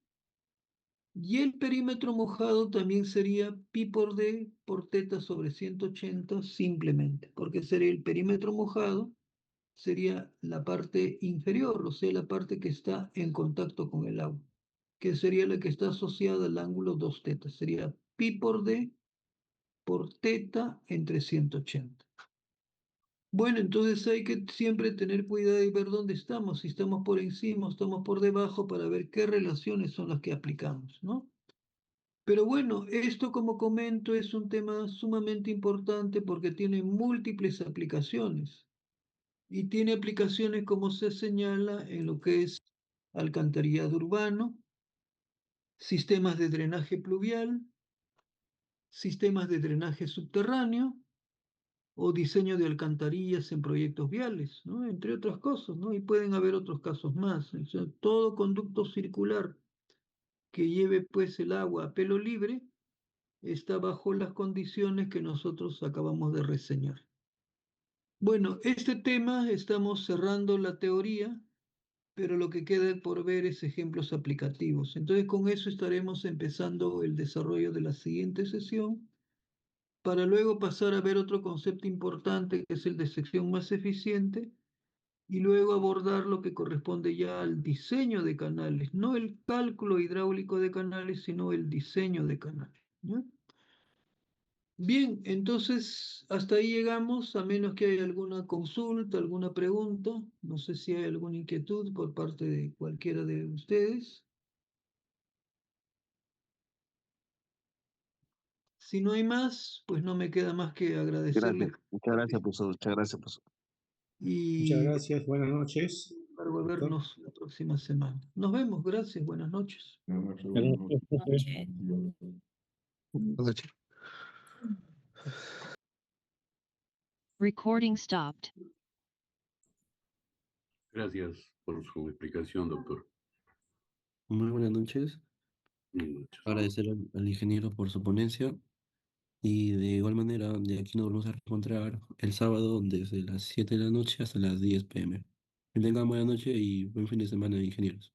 y el perímetro mojado también sería pi por d por teta sobre 180 simplemente, porque sería el perímetro mojado, sería la parte inferior, o sea, la parte que está en contacto con el agua, que sería la que está asociada al ángulo 2 teta, sería pi por d por teta entre 180. Bueno, entonces hay que siempre tener cuidado y ver dónde estamos, si estamos por encima o estamos por debajo, para ver qué relaciones son las que aplicamos, ¿no? Pero bueno, esto, como comento, es un tema sumamente importante porque tiene múltiples aplicaciones, y tiene aplicaciones, como se señala, en lo que es alcantarillado urbano, sistemas de drenaje pluvial, sistemas de drenaje subterráneo, o diseño de alcantarillas en proyectos viales, ¿no? Entre otras cosas, ¿no? Y pueden haber otros casos más. O sea, todo conducto circular que lleve pues el agua a pelo libre está bajo las condiciones que nosotros acabamos de reseñar. Bueno, este tema estamos cerrando la teoría, pero lo que queda por ver es ejemplos aplicativos. Entonces con eso estaremos empezando el desarrollo de la siguiente sesión, para luego pasar a ver otro concepto importante que es el de sección más eficiente, y luego abordar lo que corresponde ya al diseño de canales, no el cálculo hidráulico de canales, sino el diseño de canales, ¿ya? Bien, entonces hasta ahí llegamos, a menos que haya alguna consulta, alguna pregunta. No sé si hay alguna inquietud por parte de cualquiera de ustedes. Si no hay más, pues no me queda más que agradecerles Gracias, muchas gracias, profesor. Muchas gracias, profesor. Muchas y gracias, buenas noches. para Doctor. vernos la próxima semana. Nos vemos, gracias, buenas noches. Buenas noches, profe. Buenas noches. Recording stopped. Gracias por su explicación, doctor. Muy buenas noches. Buenas noches. Agradecer al ingeniero por su ponencia. Y de igual manera, de aquí nos vamos a encontrar el sábado desde las 7 de la noche hasta las 10 p.m. Que tengan buena noche y buen fin de semana, ingenieros.